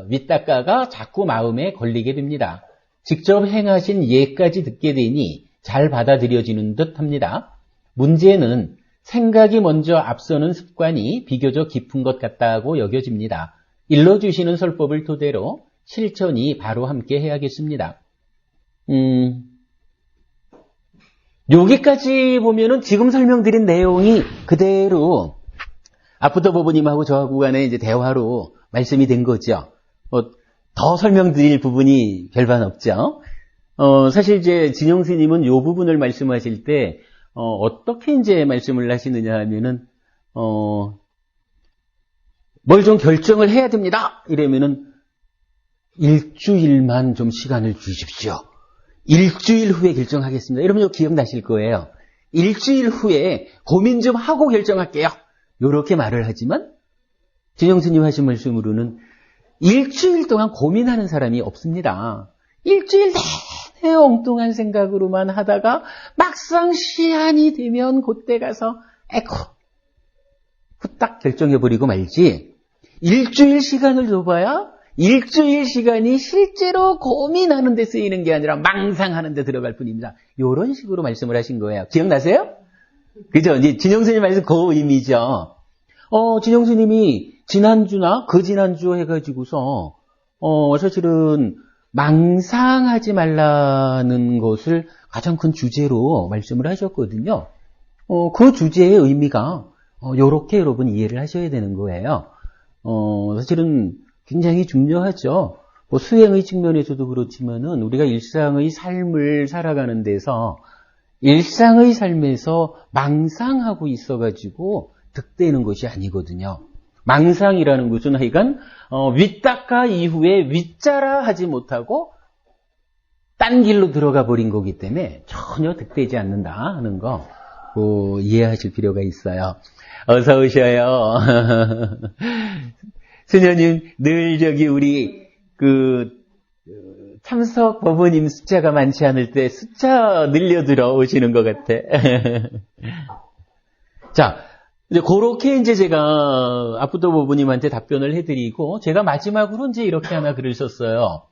윗닦아가 자꾸 마음에 걸리게 됩니다. 직접 행하신 예까지 듣게 되니 잘 받아들여지는 듯 합니다. 문제는 생각이 먼저 앞서는 습관이 비교적 깊은 것 같다고 여겨집니다. 일러주시는 설법을 토대로 실천이 바로 함께 해야겠습니다. 여기까지 보면은 지금 설명드린 내용이 그대로 앞부터 보부님하고 저하고 간의 이제 대화로 말씀이 된 거죠. 더 설명드릴 부분이 별반 없죠. 사실 이제 진영 스님은 이 부분을 말씀하실 때 어떻게 이제 말씀을 하시느냐 하면은 뭘 좀 결정을 해야 됩니다. 이러면은 일주일만 좀 시간을 주십시오. 일주일 후에 결정하겠습니다. 여러분 기억나실 거예요. 일주일 후에 고민 좀 하고 결정할게요. 이렇게 말을 하지만 진영 스님 하신 말씀으로는 일주일 동안 고민하는 사람이 없습니다. 일주일 내내 엉뚱한 생각으로만 하다가 막상 시한이 되면 그때 가서 후딱 결정해버리고 말지 일주일 시간을 줘봐야 일주일 시간이 실제로 고민하는 데 쓰이는 게 아니라 망상하는 데 들어갈 뿐입니다. 이런 식으로 말씀을 하신 거예요. 기억나세요? 그죠? 이제 진영스님 말씀 그 의미죠. 진영스님이 지난주나 그 지난주 해가지고서 사실은 망상하지 말라는 것을 가장 큰 주제로 말씀을 하셨거든요. 그 주제의 의미가 이렇게 여러분 이해를 하셔야 되는 거예요. 사실은 굉장히 중요하죠. 수행의 측면에서도 그렇지만은 우리가 일상의 삶을 살아가는 데서 일상의 삶에서 망상하고 있어가지고 득되는 것이 아니거든요. 망상이라는 것은 하여간 윗닦아 이후에 윗자라 하지 못하고 딴 길로 들어가 버린 거기 때문에 전혀 득되지 않는다 하는 거 이해하실 필요가 있어요. 어서 오셔요. 수녀님 늘 우리 참석 법원님 숫자가 많지 않을 때 숫자 늘려 들어오시는 것 같아. 자, 이제 그렇게 이제 제가 앞부터 법원님한테 답변을 해드리고 제가 마지막으로 이제 이렇게 하나 글을 썼어요.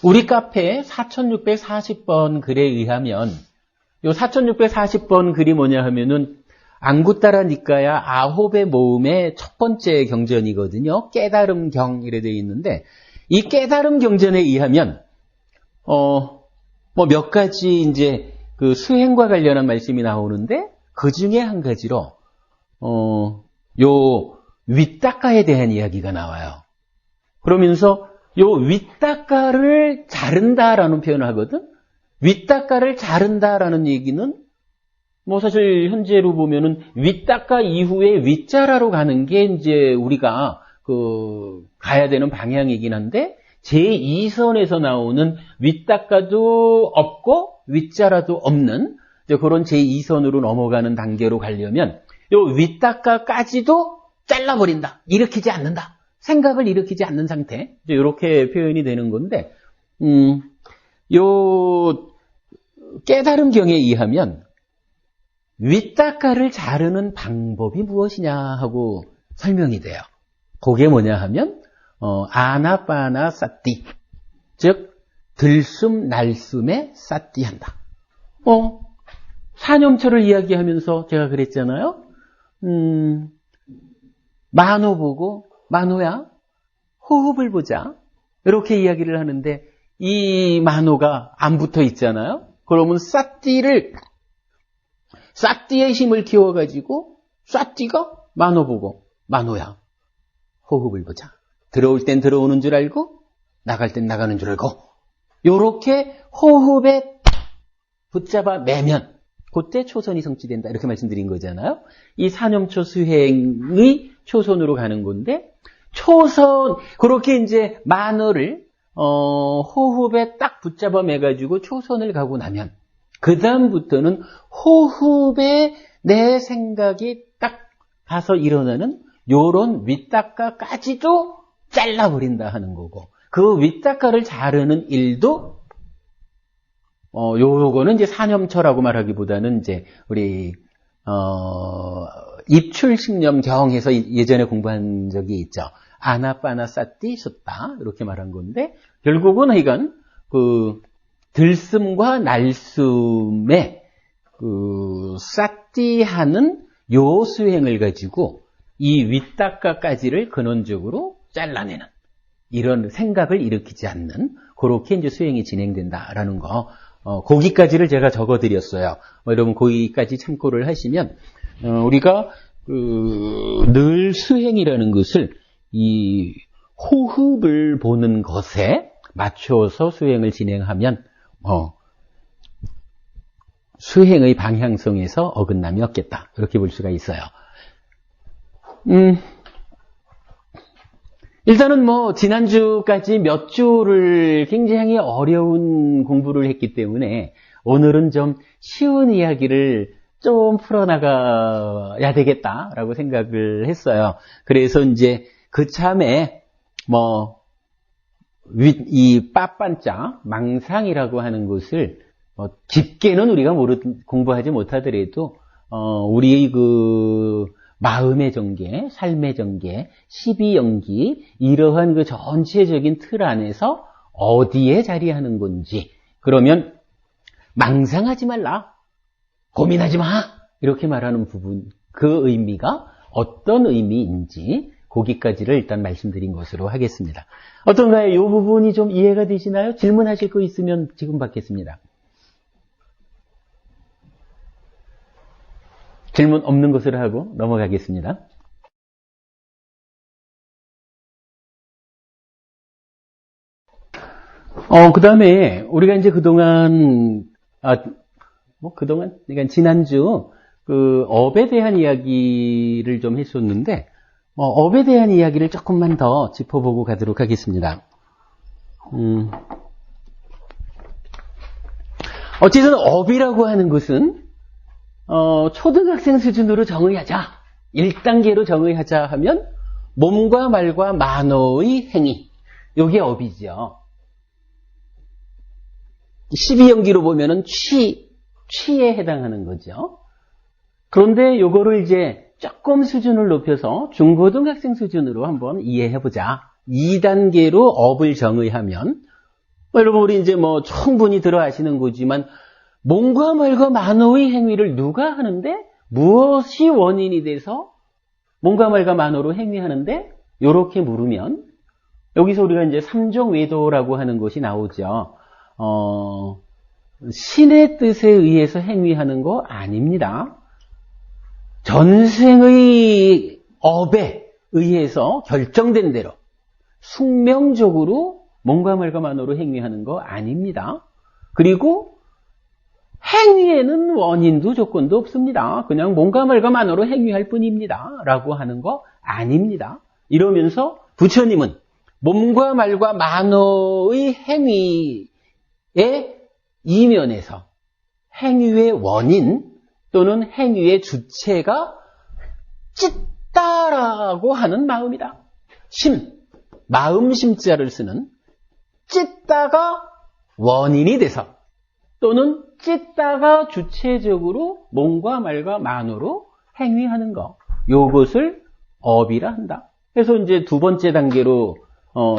우리 카페 4640번 글에 의하면 요 4640번 글이 뭐냐 하면은 앙구따라 니까야 아홉의 모음의 첫 번째 경전이거든요. 깨달음 경 이래 되어 있는데 이 깨달음 경전에 의하면 몇 가지 이제 그 수행과 관련한 말씀이 나오는데 그 중에 한 가지로 요 윗닦아에 대한 이야기가 나와요. 그러면서 요 윗닦아를 자른다라는 표현을 하거든. 윗닦아를 자른다라는 얘기는 뭐 사실 현재로 보면은 윗닦아 이후에 윗자라로 가는 게 이제 우리가 가야 되는 방향이긴 한데 제2선에서 나오는 윗닦아도 없고 윗자라도 없는 그런 제2선으로 넘어가는 단계로 가려면 요 윗닦아까지도 잘라버린다. 일으키지 않는다. 생각을 일으키지 않는 상태. 이렇게 표현이 되는 건데 요 깨달음경에 의하면 윗닦아를 자르는 방법이 무엇이냐 하고 설명이 돼요. 그게 뭐냐 하면 아나빠나 사띠, 즉 들숨 날숨에 사띠한다. 사념처를 이야기하면서 제가 그랬잖아요. 만호 보고 만호야 호흡을 보자 이렇게 이야기를 하는데 이 만호가 안 붙어 있잖아요. 그러면 사띠의 힘을 키워가지고 사띠가 만호 보고 만호야 호흡을 보자. 들어올 땐 들어오는 줄 알고 나갈 땐 나가는 줄 알고 요렇게 호흡에 붙잡아 매면 그때 초선이 성취된다. 이렇게 말씀드린 거잖아요. 이 사념초 수행의 초선으로 가는 건데 초선 그렇게 이제 만호를 호흡에 딱 붙잡아 매가지고 초선을 가고 나면 그 다음부터는 호흡에 내 생각이 딱 가서 일어나는 요런 윗닦아까지도 잘라버린다 하는 거고 그 윗닦아를 자르는 일도 요거는 이제 사념처라고 말하기보다는 이제 우리 입출식념경에서 예전에 공부한 적이 있죠. 아나빠나사띠 숫다 이렇게 말한 건데 결국은 이건 들숨과 날숨에 사띠하는 요 수행을 가지고 이 윗닦아까지를 근원적으로 잘라내는 이런 생각을 일으키지 않는 그렇게 이제 수행이 진행된다라는 거. 거기까지를 제가 적어드렸어요. 여러분 거기까지 참고를 하시면 우리가 늘 수행이라는 것을 이 호흡을 보는 것에 맞춰서 수행을 진행하면 수행의 방향성에서 어긋남이 없겠다. 이렇게 볼 수가 있어요. 일단은 지난주까지 몇 주를 굉장히 어려운 공부를 했기 때문에 오늘은 좀 쉬운 이야기를 좀 풀어나가야 되겠다라고 생각을 했어요. 그래서 이제 그참에 이 빠빤자 망상이라고 하는 것을 깊게는 우리가 공부하지 못하더라도 우리의 마음의 전개, 삶의 전개, 12연기 이러한 그 전체적인 틀 안에서 어디에 자리하는 건지 그러면 망상하지 말라, 고민하지 마 이렇게 말하는 부분 그 의미가 어떤 의미인지 거기까지를 일단 말씀드린 것으로 하겠습니다. 어떤가요? 이 부분이 좀 이해가 되시나요? 질문하실 거 있으면 지금 받겠습니다. 질문 없는 것으로 하고 넘어가겠습니다. 그 다음에 우리가 이제 그동안, 그러니까 지난주 업에 대한 이야기를 좀 했었는데, 업에 대한 이야기를 조금만 더 짚어보고 가도록 하겠습니다. 어쨌든 업이라고 하는 것은 초등학생 수준으로 정의하자. 1단계로 정의하자 하면 몸과 말과 만호의 행위. 이게 업이죠. 12연기로 보면은 취에 해당하는 거죠. 그런데 요거를 이제 조금 수준을 높여서 중고등학생 수준으로 한번 이해해보자. 2단계로 업을 정의하면 여러분 우리 이제 충분히 들어아시는 거지만 몸과 말과 만호의 행위를 누가 하는데 무엇이 원인이 돼서 몸과 말과 만호로 행위하는데 이렇게 물으면 여기서 우리가 이제 삼종외도라고 하는 것이 나오죠. 신의 뜻에 의해서 행위하는 거 아닙니다. 전생의 업에 의해서 결정된 대로 숙명적으로 몸과 말과 만호로 행위하는 거 아닙니다. 그리고 행위에는 원인도 조건도 없습니다. 그냥 몸과 말과 만으로 행위할 뿐입니다. 라고 하는 거 아닙니다. 이러면서 부처님은 몸과 말과 만어의 행위의 이면에서 행위의 원인 또는 행위의 주체가 찢다라고 하는 마음이다. 마음 심자를 쓰는 찢다가 원인이 돼서 또는 찢다가 주체적으로 몸과 말과 만으로 행위하는 것, 요것을 업이라 한다. 그래서 이제 두 번째 단계로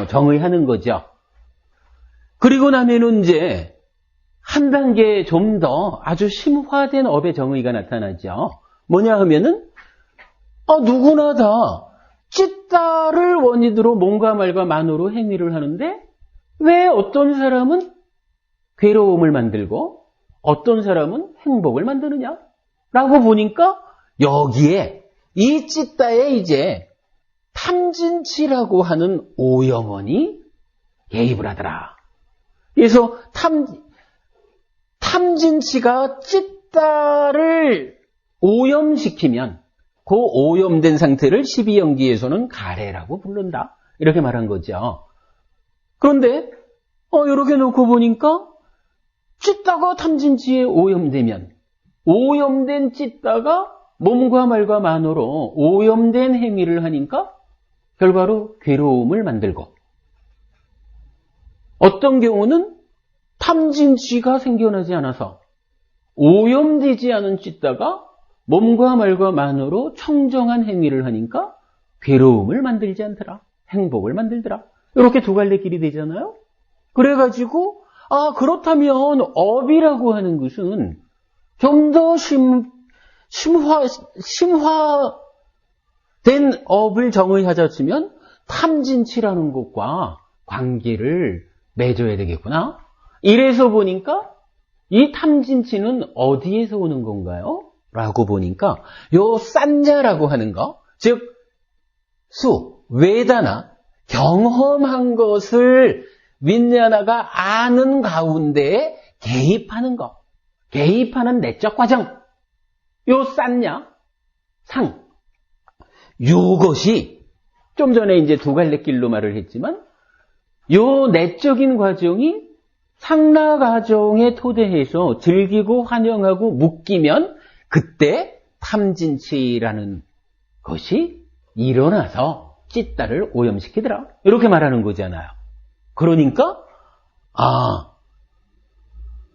정의하는 거죠. 그리고 나면은 이제 한 단계 좀 더 아주 심화된 업의 정의가 나타나죠. 뭐냐 하면은 누구나 다 찢다를 원인으로 몸과 말과 만으로 행위를 하는데 왜 어떤 사람은 괴로움을 만들고 어떤 사람은 행복을 만드느냐? 라고 보니까 여기에 이 찢다에 이제 탐진치라고 하는 오염원이 개입을 하더라. 그래서 탐진치가 찢다를 오염시키면 그 오염된 상태를 12연기에서는 가래라고 부른다. 이렇게 말한 거죠. 그런데 이렇게 놓고 보니까 찢다가 탐진치에 오염되면 오염된 찢다가 몸과 말과 만으로 오염된 행위를 하니까 결과로 괴로움을 만들고 어떤 경우는 탐진치가 생겨나지 않아서 오염되지 않은 찢다가 몸과 말과 만으로 청정한 행위를 하니까 괴로움을 만들지 않더라. 행복을 만들더라. 이렇게 두 갈래 길이 되잖아요. 그래가지고 그렇다면 업이라고 하는 것은 좀 더 심화된 업을 정의하자 치면 탐진치라는 것과 관계를 맺어야 되겠구나. 이래서 보니까 이 탐진치는 어디에서 오는 건가요? 라고 보니까 요 산자라고 하는 거, 즉 외다나 경험한 것을 윈냐나가 아는 가운데에 개입하는 거, 개입하는 내적 과정, 요 산냐, 요것이 좀 전에 이제 두 갈래 길로 말을 했지만 요 내적인 과정이 상나 과정에 토대해서 즐기고 환영하고 묶이면 그때 탐진치라는 것이 일어나서 찢다를 오염시키더라. 이렇게 말하는 거잖아요. 그러니까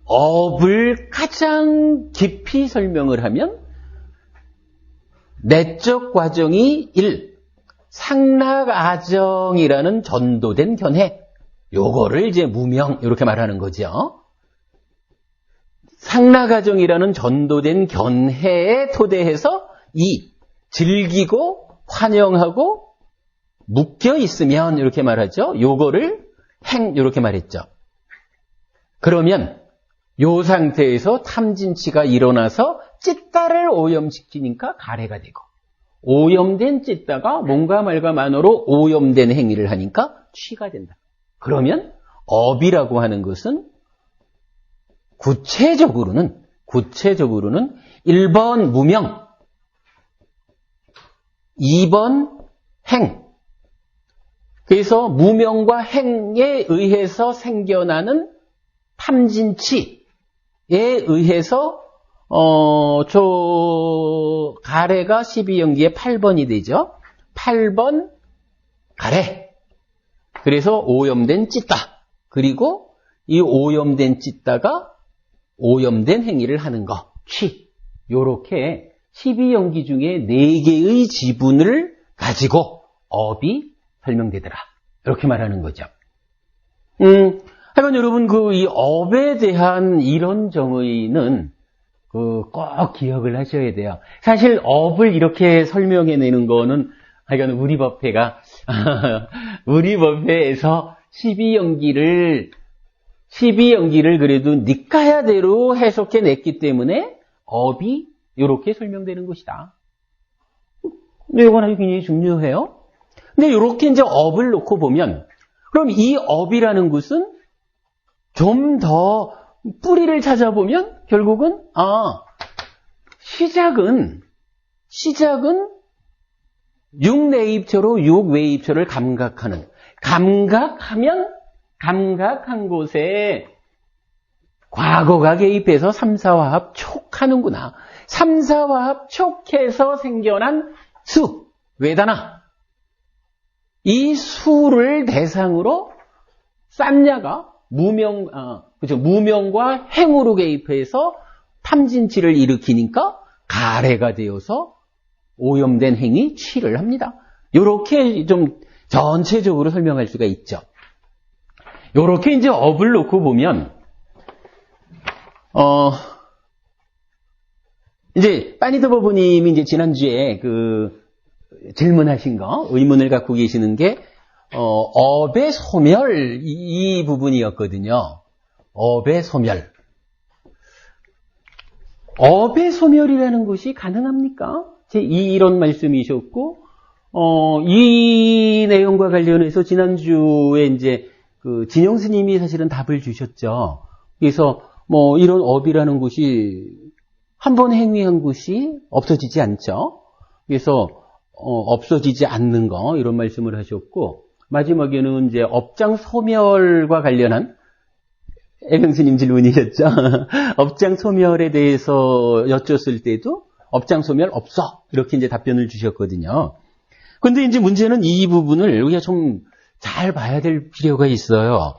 업을 가장 깊이 설명을 하면 내적 과정이 상나 과정이라는 전도된 견해, 요거를 이제 무명 이렇게 말하는 거죠. 상나 과정이라는 전도된 견해에 토대해서 즐기고 환영하고 묶여 있으면 이렇게 말하죠. 요거를 이렇게 말했죠. 그러면 요 상태에서 탐진치가 일어나서 찢다를 오염시키니까 가래가 되고 오염된 찢다가 몸과 말과 만으로 오염된 행위를 하니까 취가 된다. 그러면 업이라고 하는 것은 구체적으로는 1번 무명, 2번 행. 그래서 무명과 행에 의해서 생겨나는 탐진치에 의해서 가래가 12연기의 8번이 되죠. 8번 가래. 그래서 오염된 찢다. 그리고 이 오염된 찢다가 오염된 행위를 하는 거, 취. 요렇게 12연기 중에 4개의 지분을 가지고 업이 설명되더라. 이렇게 말하는 거죠. 하여간 여러분, 이 업에 대한 이런 정의는 꼭 기억을 하셔야 돼요. 사실 업을 이렇게 설명해내는 거는 하여간 우리 법회가, 우리 법회에서 12연기를 그래도 니까야대로 해석해냈기 때문에 업이 이렇게 설명되는 것이다. 근데 이건 아주 굉장히 중요해요. 근데 이렇게 이제 업을 놓고 보면, 그럼 이 업이라는 것은 좀 더 뿌리를 찾아보면 결국은 시작은 6내입처로 6외입처를 감각하는, 감각한 곳에 과거가 개입해서 3사화합 촉하는구나. 3사화합 촉해서 생겨난 수, 외단화. 이 수를 대상으로 쌈야가 무명과 행으로 개입해서 탐진치를 일으키니까 가래가 되어서 오염된 행위 치를 합니다. 이렇게 좀 전체적으로 설명할 수가 있죠. 이렇게 이제 업을 놓고 보면, 이제 빠니더 법부님이 이제 지난주에 질문하신 거, 의문을 갖고 계시는 게, 업의 소멸, 이 부분이었거든요. 업의 소멸. 업의 소멸이라는 것이 가능합니까? 이런 말씀이셨고, 이 내용과 관련해서 지난주에 이제 진영 스님이 사실은 답을 주셨죠. 그래서 이런 업이라는 것이 한 번 행위한 것이 없어지지 않죠. 그래서 없어지지 않는 거 이런 말씀을 하셨고, 마지막에는 이제 업장 소멸과 관련한 애경 스님 질문이셨죠. 업장 소멸에 대해서 여쭸을 때도 업장 소멸 없어 이렇게 이제 답변을 주셨거든요. 근데 이제 문제는 이 부분을 우리가 좀 잘 봐야 될 필요가 있어요.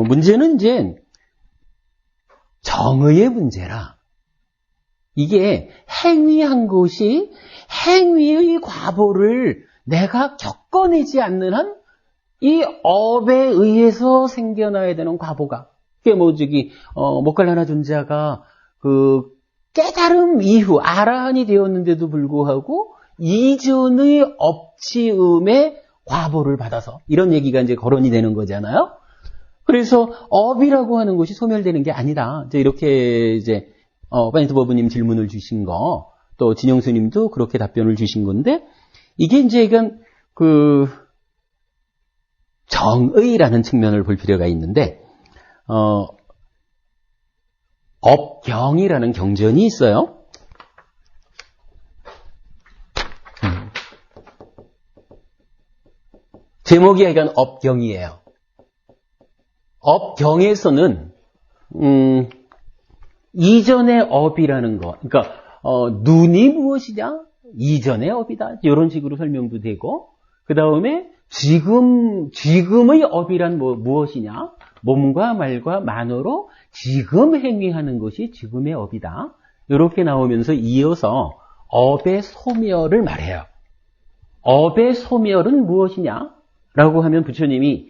문제는 이제 정의의 문제라. 이게 행위한 것이 행위의 과보를 내가 겪어내지 않는 한 이 업에 의해서 생겨나야 되는 과보가, 그게 모칼라나 존자가 깨달음 이후 아라한이 되었는데도 불구하고 이전의 업치음의 과보를 받아서 이런 얘기가 이제 거론이 되는 거잖아요. 그래서 업이라고 하는 것이 소멸되는 게 아니다. 이렇게 이제 빠니더 법부님 질문을 주신 거, 또 진영 스님도 그렇게 답변을 주신 건데, 이게 이제 이건 정의라는 측면을 볼 필요가 있는데, 업경이라는 경전이 있어요. 제목이 약간 업경이에요. 업경에서는 이전의 업이라는 거, 그러니까 눈이 무엇이냐? 이전의 업이다. 이런 식으로 설명도 되고, 그 다음에 지금의 업이란 무엇이냐? 몸과 말과 만어로 지금 행위하는 것이 지금의 업이다. 이렇게 나오면서 이어서 업의 소멸을 말해요. 업의 소멸은 무엇이냐? 라고 하면 부처님이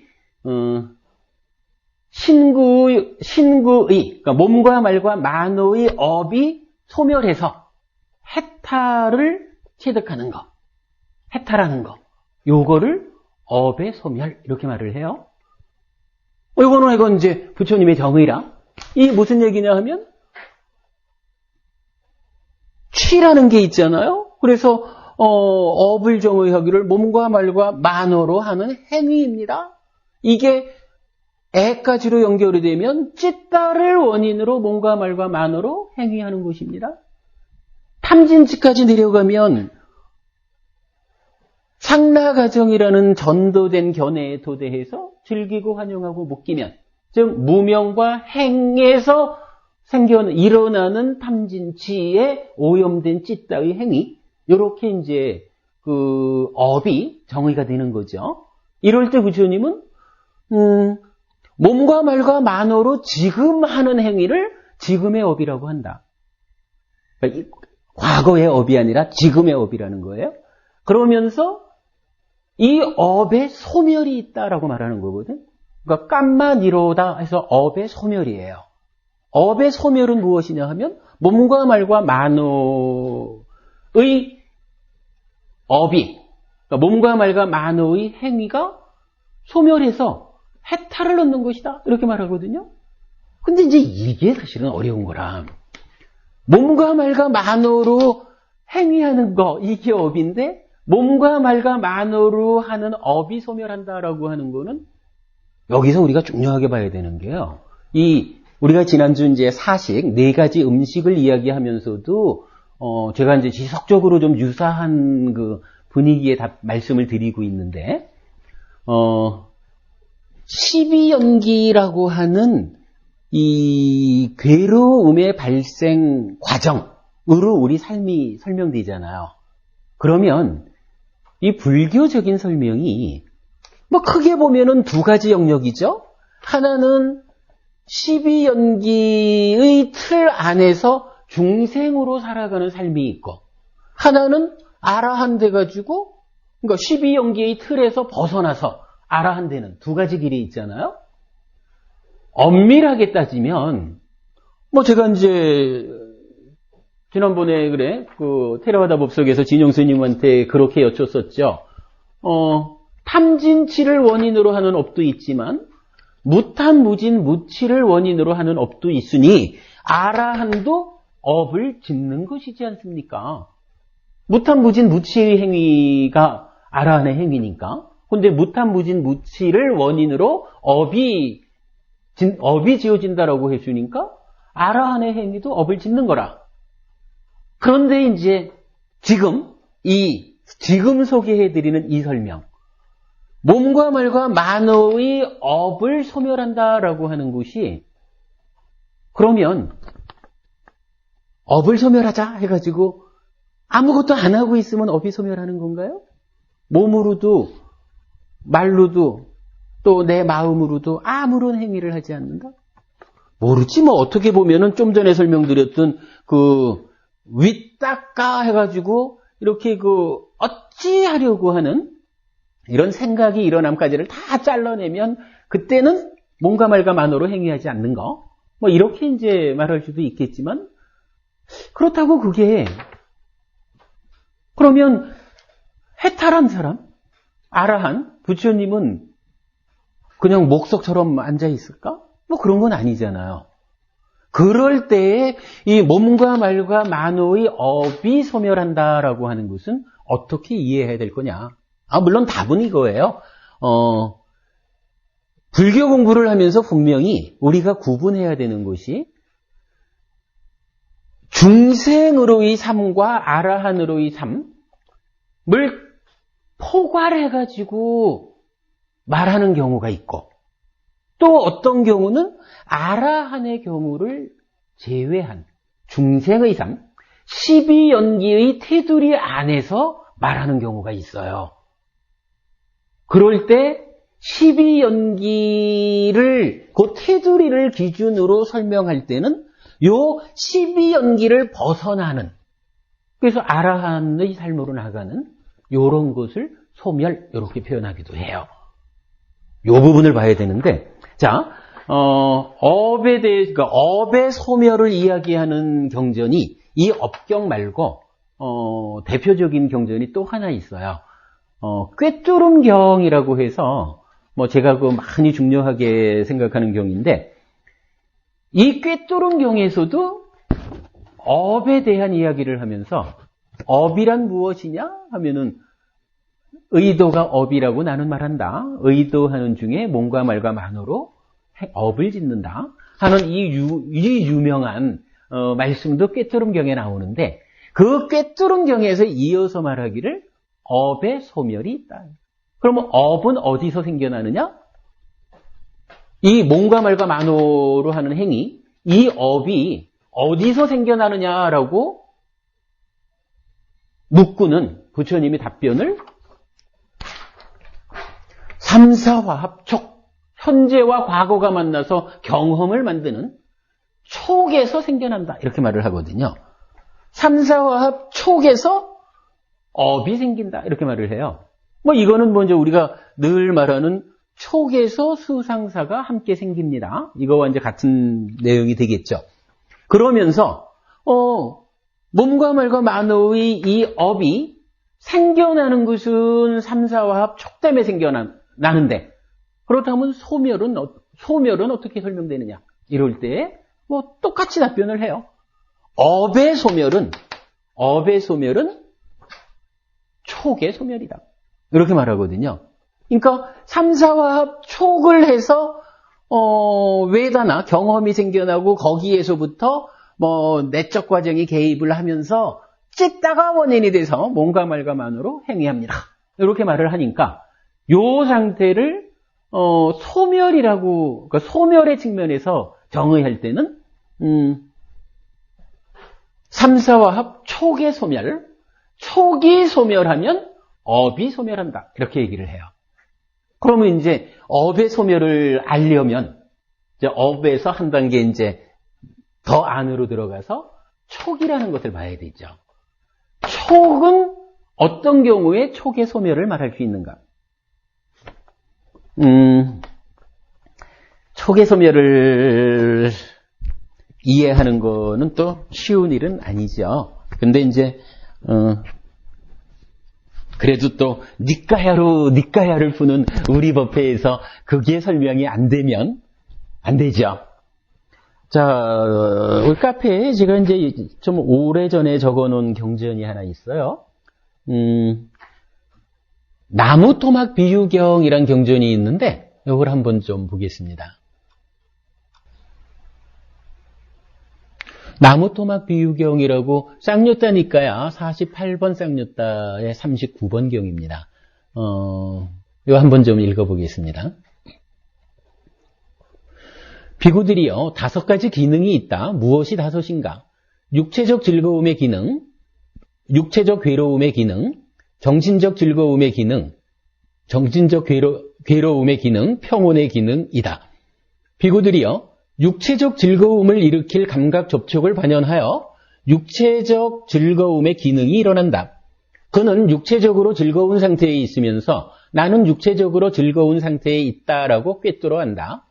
신구의, 그러니까 몸과 말과 만어의 업이 소멸해서 해탈을 체득하는 거, 해탈하는 거, 요거를 업의 소멸 이렇게 말을 해요. 이건 이제 부처님의 정의라. 이 무슨 얘기냐 하면 취라는 게 있잖아요. 그래서 업을 정의하기를 몸과 말과 만어로 하는 행위입니다. 이게 애까지로 연결이 되면 찌따를 원인으로 몸과 말과 만어로 행위하는 것입니다. 탐진치까지 내려가면 상라가정이라는 전도된 견해에 도대해서 즐기고 환영하고 묶이면, 즉 무명과 행에서 일어나는 탐진치의 오염된 찌따의 행위, 이렇게 이제 업이 정의가 되는 거죠. 이럴 때 부처님은 몸과 말과 만어로 지금 하는 행위를 지금의 업이라고 한다. 그러니까 과거의 업이 아니라 지금의 업이라는 거예요. 그러면서 이 업에 소멸이 있다라고 말하는 거거든. 그러니까 깜마 니로다 해서 업의 소멸이에요. 업의 소멸은 무엇이냐 하면 몸과 말과 만어의 업이, 그러니까 몸과 말과 만어의 행위가 소멸해서 해탈을 얻는 것이다. 이렇게 말하거든요. 근데 이제 이게 사실은 어려운 거라. 몸과 말과 만어로 행위하는 거, 이게 업인데, 몸과 말과 만어로 하는 업이 소멸한다라고 하는 거는, 여기서 우리가 중요하게 봐야 되는 게요. 이 우리가 지난주 이제 사식, 4가지 음식을 이야기하면서도, 제가 이제 지속적으로 좀 유사한 그 분위기에 말씀을 드리고 있는데, 12연기라고 하는 이 괴로움의 발생 과정으로 우리 삶이 설명되잖아요. 그러면 이 불교적인 설명이 뭐 크게 보면은 2가지 영역이죠. 하나는 12연기의 틀 안에서 중생으로 살아가는 삶이 있고, 하나는 아라한 돼가지고, 그러니까 12연기의 틀에서 벗어나서 아라한 되는 2가지 길이 있잖아요. 엄밀하게 따지면, 뭐 제가 이제, 지난번에 그 테라와다 법석에서 진영 스님한테 그렇게 여쭸었죠. 탐진치를 원인으로 하는 업도 있지만, 무탐무진 무치를 원인으로 하는 업도 있으니, 아라한도 업을 짓는 것이지 않습니까? 무탐무진 무치의 행위가 아라한의 행위니까. 근데 무탐무진 무치를 원인으로 업이 지어진다라고 해주니까 아라한의 행위도 업을 짓는 거라. 그런데 이제 지금 소개해드리는 이 설명, 몸과 말과 만호의 업을 소멸한다라고 하는 것이, 그러면 업을 소멸하자 해가지고 아무것도 안 하고 있으면 업이 소멸하는 건가요? 몸으로도 말로도 또 내 마음으로도 아무런 행위를 하지 않는다? 모르지. 뭐 어떻게 보면은 좀 전에 설명드렸던 그 윗닦아 해가지고 이렇게 그 어찌하려고 하는 이런 생각이 일어남까지를 다 잘라내면 그때는 몸과 말과 만호로 행위하지 않는 거, 뭐 이렇게 이제 말할 수도 있겠지만, 그렇다고 그게 그러면 해탈한 사람, 아라한 부처님은 그냥 목석처럼 앉아 있을까? 뭐 그런 건 아니잖아요. 그럴 때에 이 몸과 말과 만호의 업이 소멸한다라고 하는 것은 어떻게 이해해야 될 거냐? 물론 답은 이거예요. 불교 공부를 하면서 분명히 우리가 구분해야 되는 것이 중생으로의 삶과 아라한으로의 삶을 포괄해가지고 말하는 경우가 있고, 또 어떤 경우는 아라한의 경우를 제외한 중생의 삶, 12연기의 테두리 안에서 말하는 경우가 있어요. 그럴 때 12연기를, 그 테두리를 기준으로 설명할 때는 요 12연기를 벗어나는, 그래서 아라한의 삶으로 나가는 요런 것을 소멸, 이렇게 표현하기도 해요. 요 부분을 봐야 되는데, 자, 업에 대해, 그러니까 업의 소멸을 이야기하는 경전이 이 업경 말고, 대표적인 경전이 또 하나 있어요. 꿰뚫음경이라고 해서, 뭐 제가 그 많이 중요하게 생각하는 경인데, 이 꿰뚫음경에서도 업에 대한 이야기를 하면서, 업이란 무엇이냐 하면은, 의도가 업이라고 나는 말한다. 의도하는 중에 몸과 말과 만호로 업을 짓는다 하는 이 유명한 말씀도 꿰뚫음경에 나오는데, 그 꿰뚫음경에서 이어서 말하기를 업의 소멸이 있다. 그러면 업은 어디서 생겨나느냐? 이 몸과 말과 만호로 하는 행위, 이 업이 어디서 생겨나느냐라고 묻고는 부처님이 답변을 삼사화합 촉, 현재와 과거가 만나서 경험을 만드는 촉에서 생겨난다, 이렇게 말을 하거든요. 삼사화합 촉에서 업이 생긴다, 이렇게 말을 해요. 뭐 이거는 먼저 우리가 늘 말하는 촉에서 수상사가 함께 생깁니다. 이거와 이제 같은 내용이 되겠죠. 그러면서 몸과 말과 만호의 이 업이 생겨나는 것은 삼사화합 촉 때문에 생겨나는데, 그렇다면 소멸은 어떻게 설명되느냐? 이럴 때 뭐 똑같이 답변을 해요. 업의 소멸은 촉의 소멸이다, 이렇게 말하거든요. 그러니까 삼사화합 촉을 해서 외다나 경험이 생겨나고 거기에서부터 뭐 내적 과정이 개입을 하면서 찢다가 원인이 돼서 몸과 말과 만으로 행위합니다. 이렇게 말을 하니까 요 상태를 소멸이라고, 그러니까 소멸의 측면에서 정의할 때는 3사화합 촉의 소멸, 촉이 소멸하면 업이 소멸한다. 이렇게 얘기를 해요. 그러면 이제 업의 소멸을 알려면 이제 업에서 한 단계 이제 더 안으로 들어가서 촉이라는 것을 봐야 되죠. 촉은 어떤 경우에 촉의 소멸을 말할 수 있는가? 촉의 소멸을 이해하는 거는 또 쉬운 일은 아니죠. 근데 이제 그래도 또 니까야를 푸는 우리 법회에서 그게 설명이 안 되면 안 되죠. 자, 우리 카페에 제가 이제 좀 오래전에 적어놓은 경전이 하나 있어요. 나무토막 비유경이란 경전이 있는데 이걸 한번 좀 보겠습니다. 나무토막 비유경이라고 쌍요따니까야 48번 쌍요따의 39번 경입니다. 이거 한번 좀 읽어보겠습니다. 비구들이여 5가지 기능이 있다. 무엇이 5인가? 육체적 즐거움의 기능, 육체적 괴로움의 기능, 정신적 즐거움의 기능, 정신적 괴로움의 기능, 평온의 기능이다. 비구들이여 육체적 즐거움을 일으킬 감각 접촉을 반영하여 육체적 즐거움의 기능이 일어난다. 그는 육체적으로 즐거운 상태에 있으면서 나는 육체적으로 즐거운 상태에 있다라고 꿰뚫어 한다.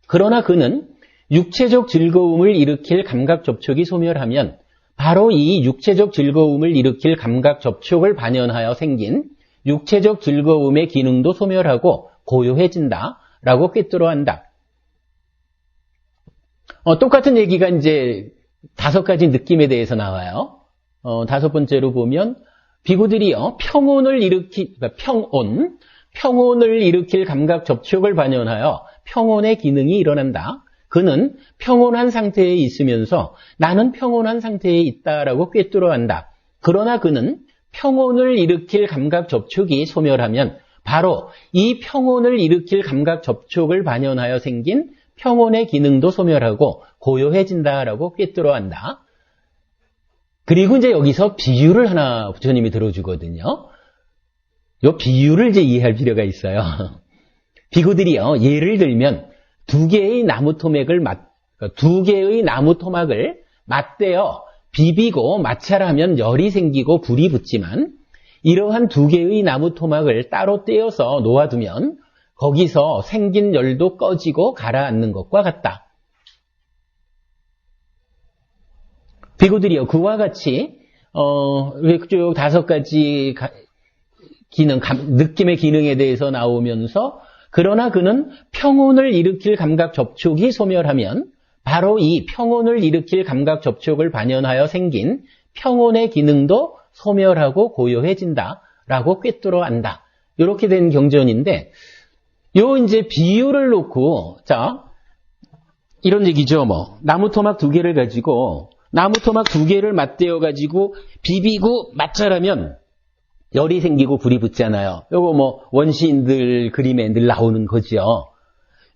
그러나 그는 육체적 즐거움을 일으킬 감각 접촉이 소멸하면 바로 이 육체적 즐거움을 일으킬 감각 접촉을 반영하여 생긴 육체적 즐거움의 기능도 소멸하고 고요해진다라고 꿰뚫어 한다. 똑같은 얘기가 이제 5가지 느낌에 대해서 나와요. 5번째로 보면 비구들이요 평온을 일으킬 감각 접촉을 반영하여 평온의 기능이 일어난다. 그는 평온한 상태에 있으면서 나는 평온한 상태에 있다라고 꿰뚫어 한다. 그러나 그는 평온을 일으킬 감각 접촉이 소멸하면 바로 이 평온을 일으킬 감각 접촉을 반영하여 생긴 평온의 기능도 소멸하고 고요해진다라고 꿰뚫어 한다. 그리고 이제 여기서 비유를 하나 부처님이 들어주거든요. 이 비유를 이제 이해할 필요가 있어요. 비구들이요, 예를 들면 2개의 나무 토막을 맞대어 비비고 마찰하면 열이 생기고 불이 붙지만 이러한 2개의 나무 토막을 따로 떼어서 놓아두면 거기서 생긴 열도 꺼지고 가라앉는 것과 같다. 비구들이요, 그와 같이 쭉 5가지 기능, 느낌의 기능에 대해서 나오면서 그러나 그는 평온을 일으킬 감각 접촉이 소멸하면 바로 이 평온을 일으킬 감각 접촉을 반영하여 생긴 평온의 기능도 소멸하고 고요해진다라고 꿰뚫어 안다. 이렇게 된 경전인데, 요 이제 비유를 놓고, 자, 이런 얘기죠, 뭐. 나무토막 2개를 가지고, 나무토막 2개를 맞대어 가지고 비비고 마찰하면 열이 생기고 불이 붙잖아요. 요거 뭐 원시인들 그림에 늘 나오는 거죠.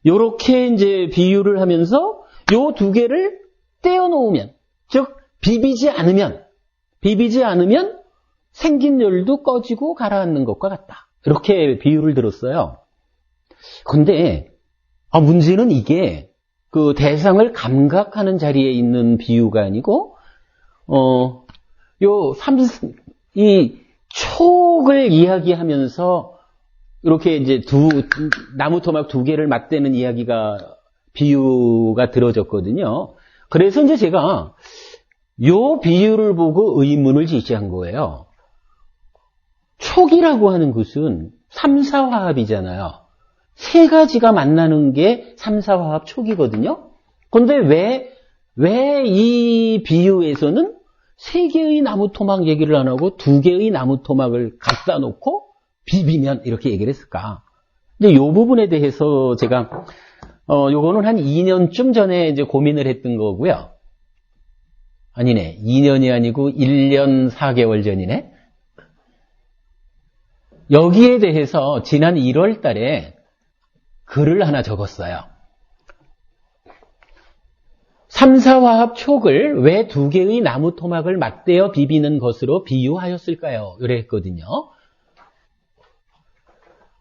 요렇게 이제 비유를 하면서 요 2개를 떼어 놓으면, 즉 비비지 않으면 생긴 열도 꺼지고 가라앉는 것과 같다. 이렇게 비유를 들었어요. 근데 문제는 이게 그 대상을 감각하는 자리에 있는 비유가 아니고 이 촉을 이야기하면서 이렇게 이제 나무토막 2개를 맞대는 비유가 들어졌거든요. 그래서 이제 제가 요 비유를 보고 의문을 제시한 거예요. 촉이라고 하는 것은 3사화합이잖아요. 3가지가 만나는 게 3사화합 촉이거든요. 그런데 왜 이 비유에서는 3개의 나무토막 얘기를 안 하고 2개의 나무토막을 갖다 놓고 비비면 이렇게 얘기를 했을까? 근데 이 부분에 대해서 제가 요거는 한 2년쯤 전에 이제 고민을 했던 거고요. 아니네. 2년이 아니고 1년 4개월 전이네. 여기에 대해서 지난 1월 달에 글을 하나 적었어요. 3,4화합 촉을 왜 두 개의 나무 토막을 맞대어 비비는 것으로 비유하였을까요? 이래 했거든요.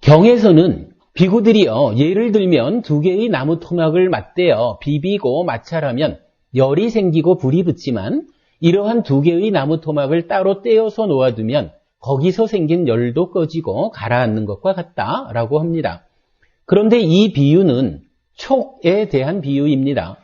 경에서는 비구들이요, 예를 들면 두 개의 나무 토막을 맞대어 비비고 마찰하면 열이 생기고 불이 붙지만 이러한 두 개의 나무 토막을 따로 떼어서 놓아두면 거기서 생긴 열도 꺼지고 가라앉는 것과 같다라고 합니다. 그런데 이 비유는 촉에 대한 비유입니다.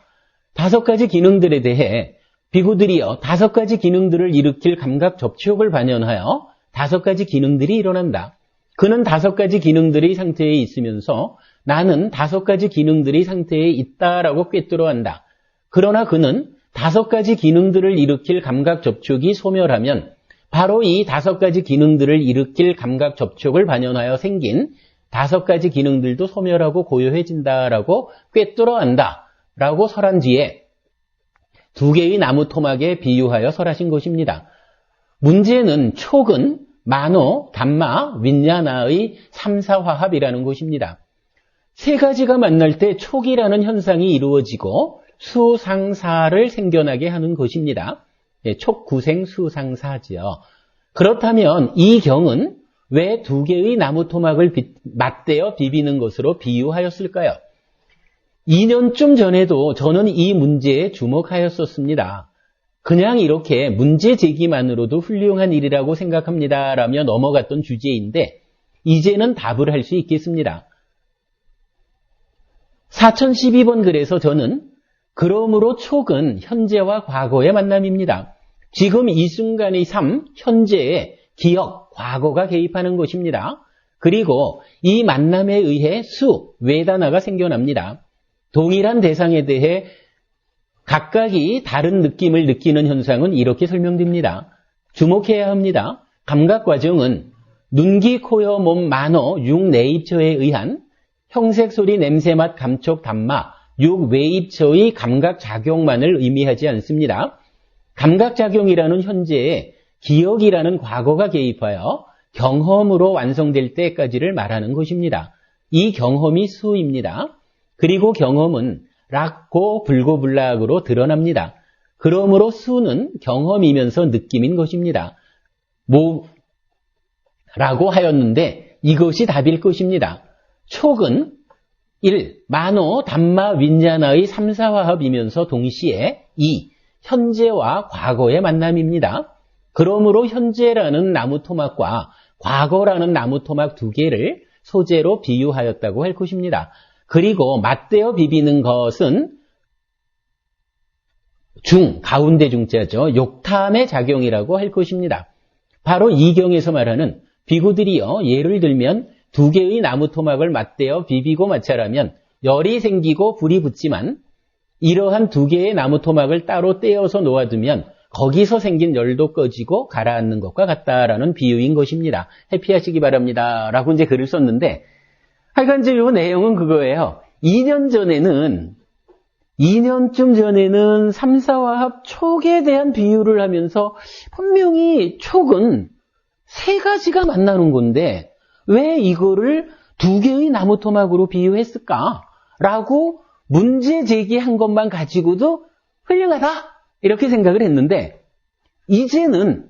5가지 기능들에 대해 비구들이요, 5가지 기능들을 일으킬 감각 접촉을 반영하여 5가지 기능들이 일어난다. 그는 5가지 기능들의 상태에 있으면서 나는 5가지 기능들의 상태에 있다라고 꿰뚫어한다. 그러나 그는 5가지 기능들을 일으킬 감각 접촉이 소멸하면 바로 이 5가지 기능들을 일으킬 감각 접촉을 반영하여 생긴 5가지 기능들도 소멸하고 고요해진다라고 꿰뚫어한다. 라고 설한 뒤에 두 개의 나무 토막에 비유하여 설하신 것입니다. 문제는 촉은 만호, 담마, 윈야나의 3,4화합이라는 것입니다. 세 가지가 만날 때 촉이라는 현상이 이루어지고 수상사를 생겨나게 하는 것입니다. 촉구생 수상사지요. 그렇다면 이 경은 왜 두 개의 나무 토막을 맞대어 비비는 것으로 비유하였을까요? 2년쯤 전에도 저는 이 문제에 주목하였었습니다. 그냥 이렇게 문제 제기만으로도 훌륭한 일이라고 생각합니다. 라며 넘어갔던 주제인데 이제는 답을 할 수 있겠습니다. 4012번 글에서 저는 그러므로 촉은 현재와 과거의 만남입니다. 지금 이 순간의 삶, 현재의 기억, 과거가 개입하는 것입니다. 그리고 이 만남에 의해 수, 웨다나가 생겨납니다. 동일한 대상에 대해 각각이 다른 느낌을 느끼는 현상은 이렇게 설명됩니다. 주목해야 합니다. 감각 과정은 눈, 귀, 코, 혀, 몸, 만호, 6내입처에 의한 형색, 소리, 냄새, 맛, 감촉, 담마, 6외입처의 감각 작용만을 의미하지 않습니다. 감각 작용이라는 현재에 기억이라는 과거가 개입하여 경험으로 완성될 때까지를 말하는 것입니다. 이 경험이 수입니다. 그리고 경험은 락고 불고불락으로 드러납니다. 그러므로 수는 경험이면서 느낌인 것입니다. 라고 하였는데 이것이 답일 것입니다. 촉은 1. 만호, 담마, 윈야나의 3,4화합이면서 동시에 2. 현재와 과거의 만남입니다. 그러므로 현재라는 나무 토막과 과거라는 나무 토막 두 개를 소재로 비유하였다고 할 것입니다. 그리고 맞대어 비비는 것은 가운데 중자죠. 욕탐의 작용이라고 할 것입니다. 바로 이 경에서 말하는 비구들이요, 예를 들면 두 개의 나무 토막을 맞대어 비비고 마찰하면 열이 생기고 불이 붙지만 이러한 두 개의 나무 토막을 따로 떼어서 놓아두면 거기서 생긴 열도 꺼지고 가라앉는 것과 같다라는 비유인 것입니다. 해피하시기 바랍니다. 라고 이제 글을 썼는데 하여간 이제 이 내용은 그거예요. 2년쯤 전에는 3,4화합 촉에 대한 비유를 하면서 분명히 촉은 세 가지가 만나는 건데 왜 이거를 두 개의 나무 토막으로 비유했을까? 라고 문제 제기한 것만 가지고도 훌륭하다! 이렇게 생각을 했는데 이제는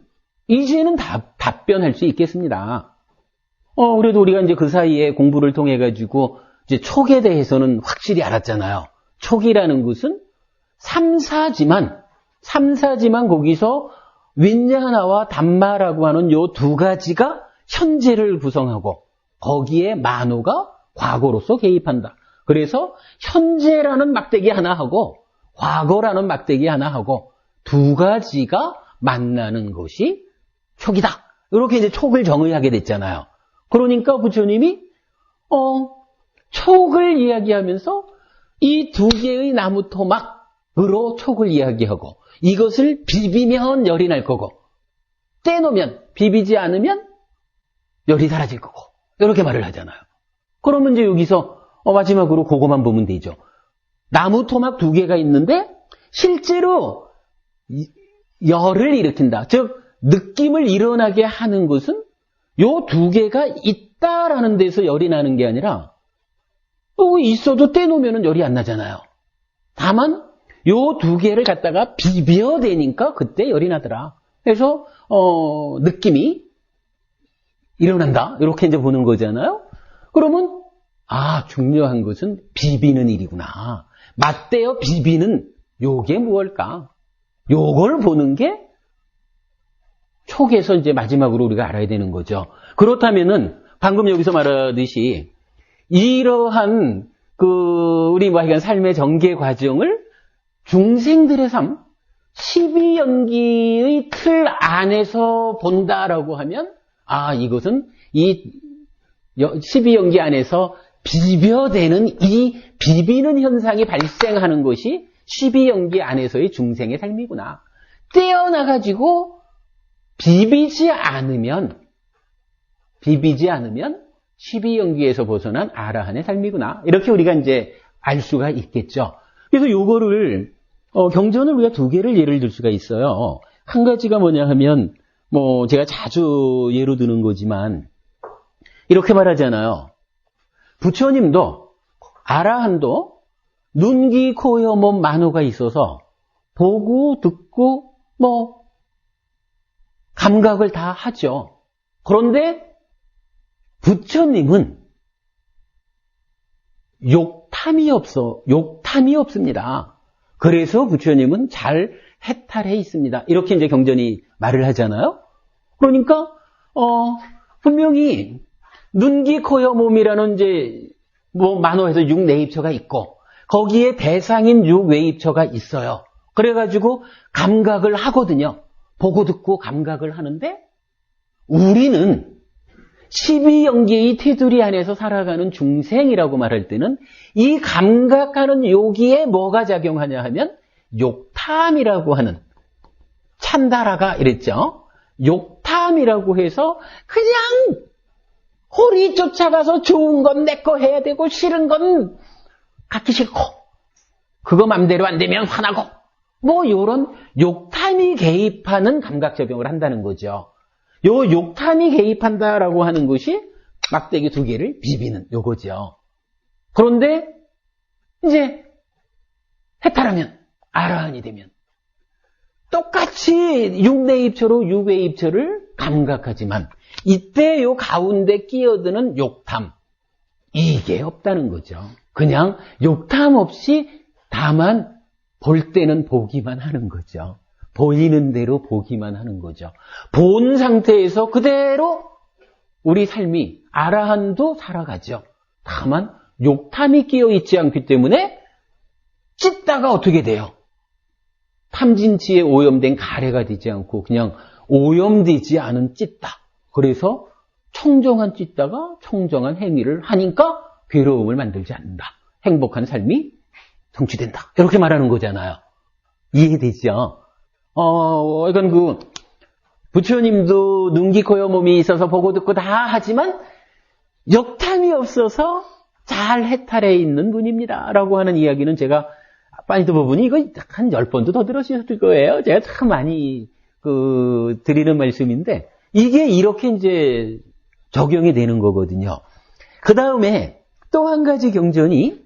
답변할 수 있겠습니다. 그래도 우리가 이제 그 사이에 공부를 통해 가지고 이제 촉에 대해서는 확실히 알았잖아요. 촉이라는 것은 3사지만 거기서 윈야나와 담마라고 하는 요 두 가지가 현재를 구성하고 거기에 만호가 과거로서 개입한다. 그래서 현재라는 막대기 하나 하고 과거라는 막대기 하나 하고 두 가지가 만나는 것이 촉이다. 이렇게 이제 촉을 정의하게 됐잖아요. 그러니까 부처님이 촉을 이야기하면서 이 두 개의 나무 토막으로 촉을 이야기하고 이것을 비비면 열이 날 거고 떼놓으면 비비지 않으면 열이 사라질 거고 이렇게 말을 하잖아요. 그러면 이제 여기서 마지막으로 그거만 보면 되죠. 나무 토막 2개가 있는데 실제로 열을 일으킨다. 즉 느낌을 일어나게 하는 것은 요 2개가 있다라는 데서 열이 나는 게 아니라 있어도 떼놓으면 열이 안 나잖아요. 다만 요 2개를 갖다가 비벼대니까 그때 열이 나더라. 그래서 느낌이 일어난다. 이렇게 이제 보는 거잖아요. 그러면 중요한 것은 비비는 일이구나. 맞대어 비비는 요게 무엇일까? 요걸 보는 게 촉에서 이제 마지막으로 우리가 알아야 되는 거죠. 그렇다면은 방금 여기서 말하듯이 이러한 우리 하여간 삶의 전개 과정을 중생들의 삶, 12연기의 틀 안에서 본다라고 하면 이것은 이 12연기 안에서 비벼대는 이 비비는 현상이 발생하는 것이 12연기 안에서의 중생의 삶이구나. 떼어나가지고 비비지 않으면 12연기에서 벗어난 아라한의 삶이구나. 이렇게 우리가 이제 알 수가 있겠죠. 그래서 요거를 경전을 우리가 2개를 예를 들 수가 있어요. 한 가지가 뭐냐 하면 제가 자주 예로 드는 거지만 이렇게 말하잖아요. 부처님도 아라한도 눈, 귀, 코, 혀, 몸, 만호가 있어서 보고 듣고 감각을 다 하죠. 그런데 부처님은 욕탐이 없습니다. 그래서 부처님은 잘 해탈해 있습니다. 이렇게 이제 경전이 말을 하잖아요. 그러니까 분명히 눈, 귀, 코, 혀, 몸이라는 이제 만호에서 6내입처가 있고 거기에 대상인 6외입처가 있어요. 그래가지고 감각을 하거든요. 보고 듣고 감각을 하는데 우리는 12연계의 테두리 안에서 살아가는 중생이라고 말할 때는 이 감각하는 요기에 뭐가 작용하냐 하면 욕탐이라고 하는 찬다라가 이랬죠. 욕탐이라고 해서 그냥 호리 쫓아가서 좋은 건 내 거 해야 되고 싫은 건 갖기 싫고 그거 맘대로 안 되면 화나고 요런 욕탐이 개입하는 감각 적용을 한다는 거죠. 요 욕탐이 개입한다라고 하는 것이 막대기 2개를 비비는 요거죠. 그런데 이제 해탈하면 아라한이 되면 똑같이 6내입처로 6외입처를 감각하지만 이때 요 가운데 끼어드는 욕탐 이게 없다는 거죠. 그냥 욕탐 없이 다만 볼 때는 보기만 하는 거죠. 보이는 대로 보기만 하는 거죠. 본 상태에서 그대로 우리 삶이 아라한도 살아가죠. 다만 욕탐이 끼어 있지 않기 때문에 찢다가 어떻게 돼요? 탐진치에 오염된 가래가 되지 않고 그냥 오염되지 않은 찢다. 그래서 청정한 찢다가 청정한 행위를 하니까 괴로움을 만들지 않는다. 행복한 삶이 성취된다. 이렇게 말하는 거잖아요. 이해되죠? 이건 부처님도 눈, 귀, 코, 혀, 몸이 있어서 보고 듣고 다 하지만 욕탐이 없어서 잘 해탈해 있는 분입니다. 라고 하는 이야기는 제가 빠니도 부분이 이거 한 10번도 더 들으셨을 거예요. 제가 참 많이 드리는 말씀인데 이게 이렇게 이제 적용이 되는 거거든요. 그 다음에 또 한 가지 경전이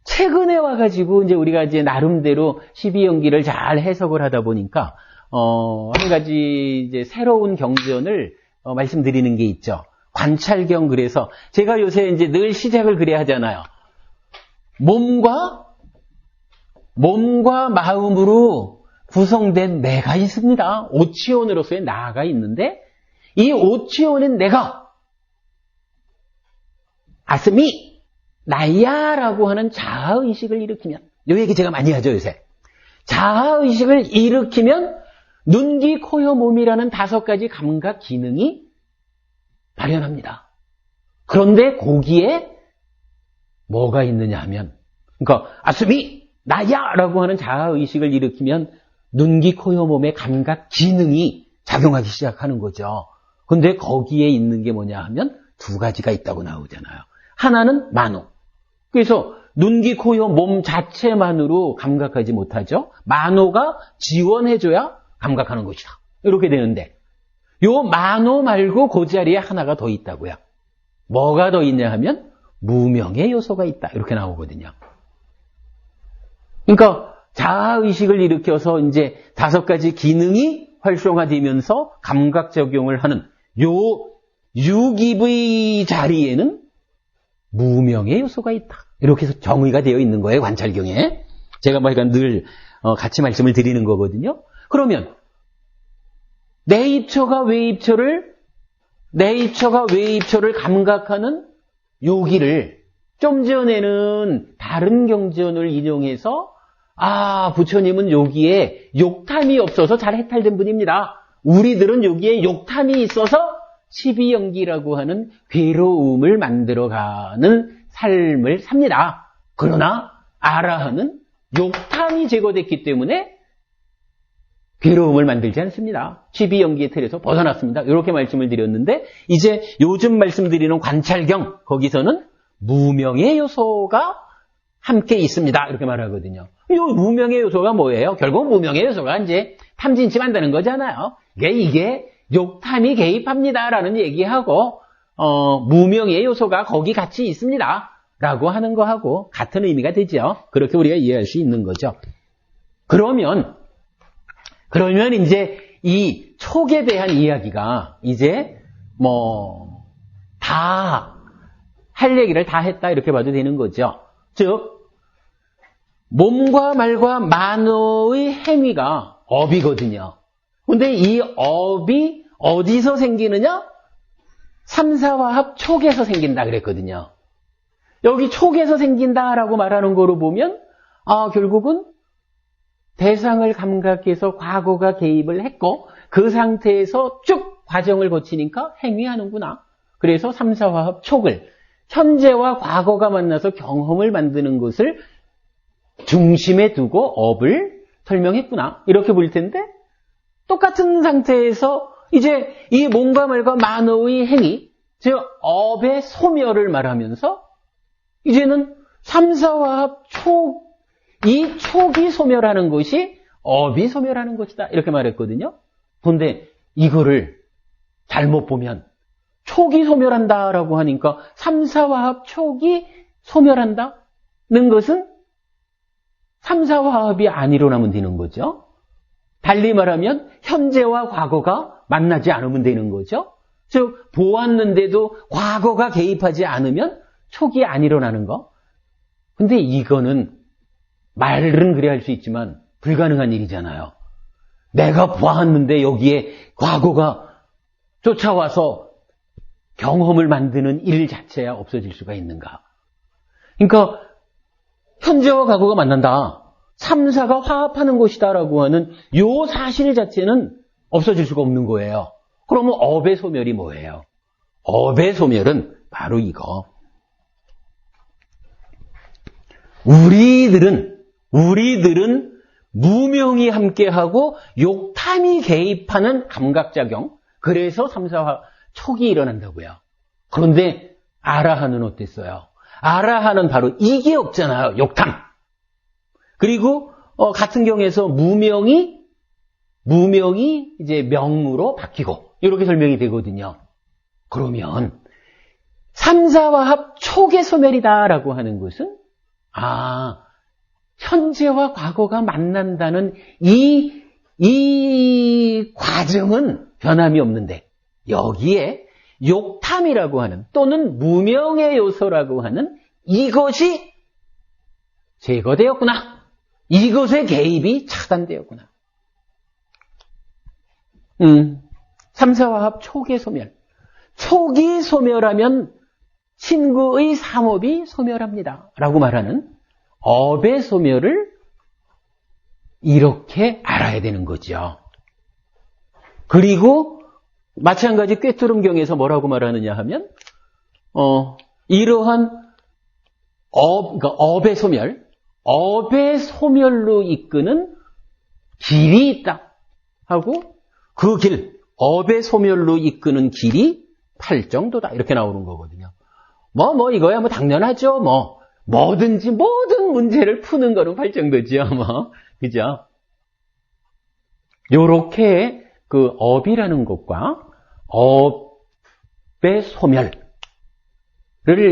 최근에 와가지고 이제 우리가 이제 나름대로 12연기를 잘 해석을 하다 보니까 한 가지 이제 새로운 경전을 말씀드리는 게 있죠. 관찰경. 그래서 제가 요새 이제 늘 시작을 그래야 하잖아요. 몸과 마음으로 구성된 내가 있습니다. 오치온으로서의 나가 있는데 이 오치온인 내가 아스미 나야라고 하는 자아의식을 일으키면 요 얘기 제가 많이 하죠 요새. 자아의식을 일으키면 눈, 귀, 코, 혀, 몸이라는 5가지 감각 기능이 발현합니다. 그런데 거기에 뭐가 있느냐 하면 그러니까 아스미 나야라고 하는 자아의식을 일으키면 눈, 귀, 코, 혀, 몸의 감각 기능이 작용하기 시작하는 거죠. 근데 거기에 있는 게 뭐냐 하면 2가지가 있다고 나오잖아요. 하나는 만호, 그래서 눈, 귀, 코, 혀, 몸 자체만으로 감각하지 못하죠. 만호가 지원해줘야 감각하는 것이다. 이렇게 되는데 요 만호 말고 그 자리에 하나가 더 있다고요. 뭐가 더 있냐 하면 무명의 요소가 있다. 이렇게 나오거든요. 그러니까 자아의식을 일으켜서 이제 5가지 기능이 활성화되면서 감각작용을 하는 요 육입의 자리에는 무명의 요소가 있다. 이렇게 해서 정의가 되어 있는 거예요. 관찰경에. 제가 늘 같이 말씀을 드리는 거거든요. 그러면 내 입처가 외입처를 감각하는 요기를 좀 전에는 다른 경전을 인용해서 부처님은 여기에 욕탐이 없어서 잘 해탈된 분입니다. 우리들은 여기에 욕탐이 있어서 12연기라고 하는 괴로움을 만들어가는 삶을 삽니다. 그러나 아라한은 욕탐이 제거됐기 때문에 괴로움을 만들지 않습니다. 12연기의 틀에서 벗어났습니다. 이렇게 말씀을 드렸는데 이제 요즘 말씀드리는 관찰경 거기서는 무명의 요소가 함께 있습니다. 이렇게 말하거든요. 이 무명의 요소가 뭐예요? 결국 무명의 요소가 이제 탐진침한다는 거잖아요. 이게 욕탐이 개입합니다라는 얘기하고 무명의 요소가 거기 같이 있습니다. 라고 하는 거하고 같은 의미가 되죠. 그렇게 우리가 이해할 수 있는 거죠. 그러면 이제 이 촉에 대한 이야기가 이제 다 할 얘기를 다 했다 이렇게 봐도 되는 거죠. 즉 몸과 말과 만호의 행위가 업이거든요. 근데 이 업이 어디서 생기느냐? 삼사화합 촉에서 생긴다 그랬거든요. 여기 촉에서 생긴다라고 말하는 거로 보면 결국은 대상을 감각해서 과거가 개입을 했고 그 상태에서 쭉 과정을 거치니까 행위하는구나. 그래서 삼사화합 촉을 현재와 과거가 만나서 경험을 만드는 것을 중심에 두고 업을 설명했구나. 이렇게 볼 텐데 똑같은 상태에서 이제 이 몸과 말과 만호의 행위, 즉 업의 소멸을 말하면서 이제는 삼사화합 촉, 이 촉이 소멸하는 것이 업이 소멸하는 것이다. 이렇게 말했거든요. 그런데 이거를 잘못 보면 촉이 소멸한다라고 하니까 삼사화합 촉이 소멸한다는 것은 삼사화합이 안 일어나면 되는 거죠. 달리 말하면 현재와 과거가 만나지 않으면 되는 거죠. 즉 보았는데도 과거가 개입하지 않으면 촉이 안 일어나는 거. 근데 이거는 말은 그래 할 수 있지만 불가능한 일이잖아요. 내가 보았는데 여기에 과거가 쫓아와서 경험을 만드는 일 자체야 없어질 수가 있는가. 그러니까 현재와 과거가 만난다. 삼사가 화합하는 것이다라고 하는 요 사실 자체는 없어질 수가 없는 거예요. 그러면 업의 소멸이 뭐예요? 업의 소멸은 바로 이거. 우리들은 무명이 함께하고 욕탐이 개입하는 감각작용, 그래서 삼사화 촉이 일어난다고요. 그런데 아라한은 어땠어요? 아라한은 바로 이게 없잖아요. 욕탐. 그리고 같은 경우에서 무명이 이제 명으로 바뀌고 이렇게 설명이 되거든요. 그러면 삼사화합 촉의 소멸이다라고 하는 것은 현재와 과거가 만난다는 이 과정은 변함이 없는데 여기에 욕탐이라고 하는 또는 무명의 요소라고 하는 이것이 제거되었구나. 이것의 개입이 차단되었구나. 삼사화합 촉의 소멸. 촉이 소멸하면 친구의 삼업이 소멸합니다. 라고 말하는 업의 소멸을 이렇게 알아야 되는 거죠. 그리고 마찬가지 꿰뚫음경에서 뭐라고 말하느냐 하면 이러한 그러니까 업의 소멸로 이끄는 길이 있다 하고 그 길, 업의 소멸로 이끄는 길이 8정도다 이렇게 나오는 거거든요. 이거야 당연하죠. 뭐든지 모든 문제를 푸는 거는 팔정도지요, 뭐. 그죠? 요렇게 그 업이라는 것과 업의 소멸을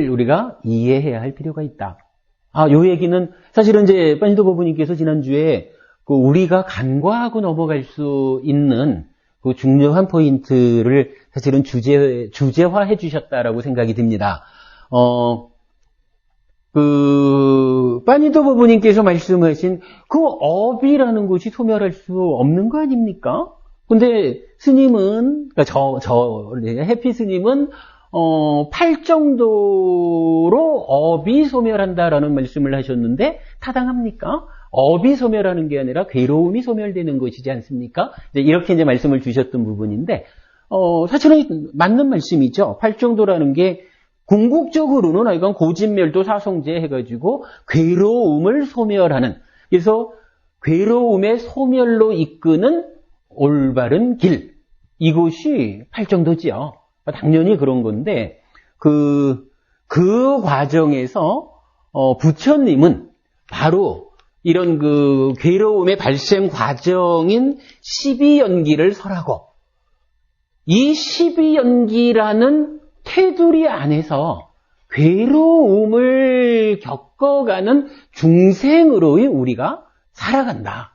우리가 이해해야 할 필요가 있다. 요 얘기는 사실은 이제 빠니도 법부님께서 지난주에 그 우리가 간과하고 넘어갈 수 있는 그 중요한 포인트를 사실은 주제화해 주셨다라고 생각이 듭니다. 빠니도 법부님께서 말씀하신 그 업이라는 것이 소멸할 수 없는 거 아닙니까? 근데 스님은, 그러니까 해피 스님은, 팔정도로 업이 소멸한다라는 말씀을 하셨는데, 타당합니까? 업이 소멸하는 게 아니라 괴로움이 소멸되는 것이지 않습니까? 이렇게 이제 말씀을 주셨던 부분인데, 사실은 맞는 말씀이죠. 팔정도라는 게 궁극적으로는 하여간 고진멸도 사성제 해가지고 괴로움을 소멸하는, 그래서 괴로움의 소멸로 이끄는 올바른 길, 이것이 팔정도지요. 당연히 그런 건데 그 과정에서 부처님은 바로 이런 그 괴로움의 발생 과정인 12연기를 설하고, 이 12연기라는 테두리 안에서 괴로움을 겪어가는 중생으로의 우리가 살아간다.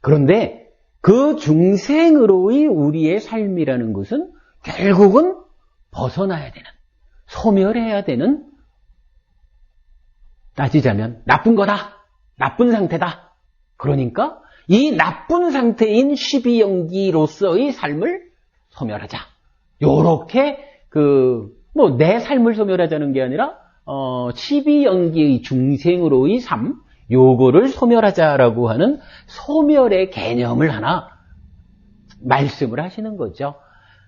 그런데 그 중생으로의 우리의 삶이라는 것은 결국은 벗어나야 되는, 소멸해야 되는, 따지자면 나쁜 거다, 나쁜 상태다. 그러니까 이 나쁜 상태인 12연기로서의 삶을 소멸하자. 요렇게 내 삶을 소멸하자는 게 아니라 12연기의 중생으로의 삶, 요거를 소멸하자라고 하는 소멸의 개념을 하나 말씀을 하시는 거죠.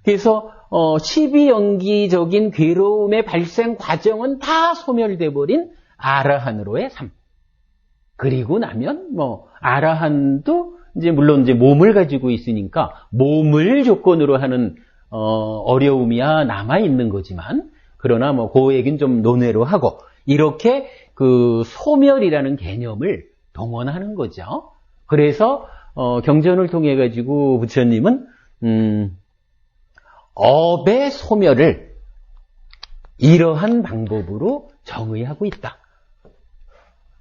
그래서 12연기적인 괴로움의 발생 과정은 다 소멸돼 버린 아라한으로의 삶. 그리고 나면 아라한도 물론 몸을 가지고 있으니까 몸을 조건으로 하는 어려움이야 남아 있는 거지만, 그러나 그 얘기는 좀 논외로 하고, 이렇게 그 소멸이라는 개념을 동원하는 거죠. 그래서 경전을 통해 가지고 부처님은 업의 소멸을 이러한 방법으로 정의하고 있다.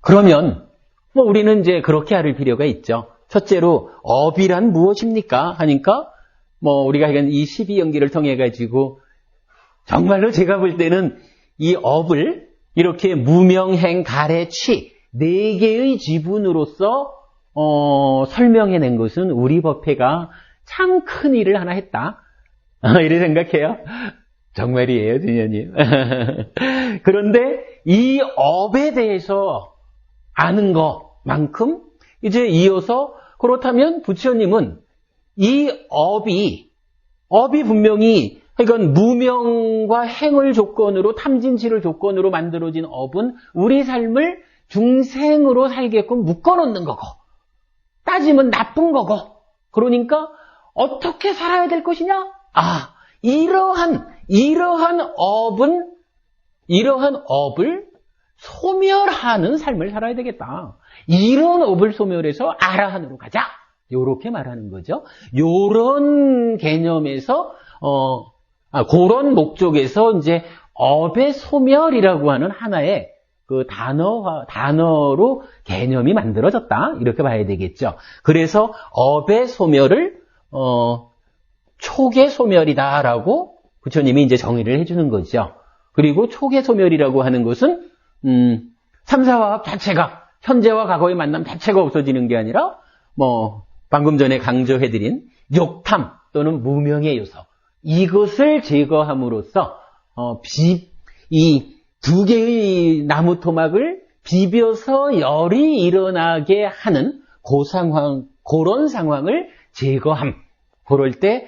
그러면 우리는 이제 그렇게 알을 필요가 있죠. 첫째로 업이란 무엇입니까? 하니까 우리가 이 12연기를 통해 가지고 정말로 제가 볼 때는 이 업을 이렇게 무명행, 가래, 취 4개의 지분으로서 설명해낸 것은 우리 법회가 참 큰 일을 하나 했다. 이렇게 생각해요. 정말이에요, 주녀님. 그런데 이 업에 대해서 아는 것만큼 이제 이어서, 그렇다면 부처님은 이 업이 분명히, 그러니까 무명과 행을 조건으로, 탐진치를 조건으로 만들어진 업은 우리 삶을 중생으로 살게끔 묶어놓는 거고, 따지면 나쁜 거고, 그러니까 어떻게 살아야 될 것이냐? 이러한 업을 소멸하는 삶을 살아야 되겠다. 이런 업을 소멸해서 아라한으로 가자. 요렇게 말하는 거죠. 요런 개념에서, 그런 목적에서 이제 업의 소멸이라고 하는 하나의 그 단어로 개념이 만들어졌다. 이렇게 봐야 되겠죠. 그래서 업의 소멸을, 촉의 소멸이다라고 부처님이 이제 정의를 해주는 거죠. 그리고 촉의 소멸이라고 하는 것은, 삼사화합 자체가, 현재와 과거의 만남 자체가 없어지는 게 아니라, 방금 전에 강조해드린 욕탐 또는 무명의 요소, 이것을 제거함으로써, 이 2개의 나무 토막을 비벼서 열이 일어나게 하는 그런 상황을 제거함. 그럴 때,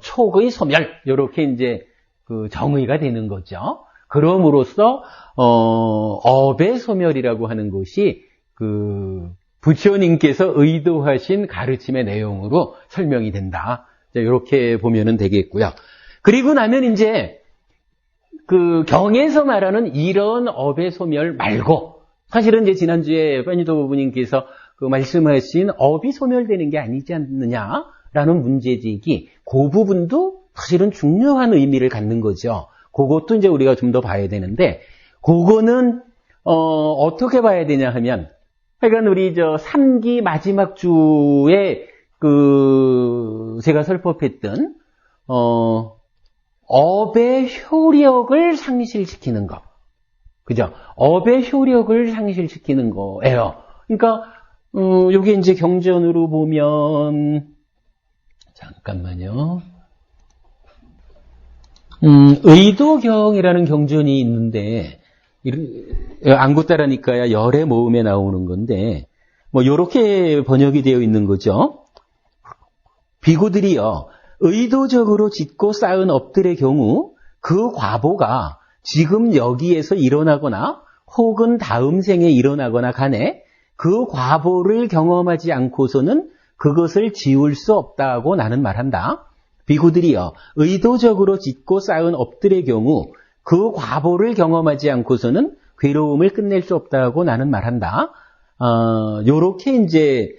촉의 소멸, 요렇게 이제 그 정의가 되는 거죠. 그럼으로써, 업의 소멸이라고 하는 것이 부처님께서 의도하신 가르침의 내용으로 설명이 된다. 이렇게 보면은 되겠고요. 그리고 나면 이제 그 경에서 말하는 이런 업의 소멸 말고, 사실은 이제 지난주에 빠니도 부부님께서 그 말씀하신 업이 소멸되는 게 아니지 않느냐라는 문제제기, 그 부분도 사실은 중요한 의미를 갖는 거죠. 그것도 이제 우리가 좀 더 봐야 되는데, 그거는 어떻게 봐야 되냐 하면, 하여간 우리 3기 마지막 주에 제가 설법했던 업의 효력을 상실시키는 거. 그죠? 업의 효력을 상실시키는 거예요. 그러니까 요게 이제 경전으로 보면, 잠깐만요. 의도경이라는 경전이 있는데, 안구따라니까야 열의 모음에 나오는 건데, 뭐 요렇게 번역이 되어 있는 거죠. 비구들이여 의도적으로 짓고 쌓은 업들의 경우 그 과보가 지금 여기에서 일어나거나 혹은 다음 생에 일어나거나 간에 그 과보를 경험하지 않고서는 그것을 지울 수 없다고 나는 말한다. 비구들이여 의도적으로 짓고 쌓은 업들의 경우 그 과보를 경험하지 않고서는 괴로움을 끝낼 수 없다고 나는 말한다. 요렇게 이제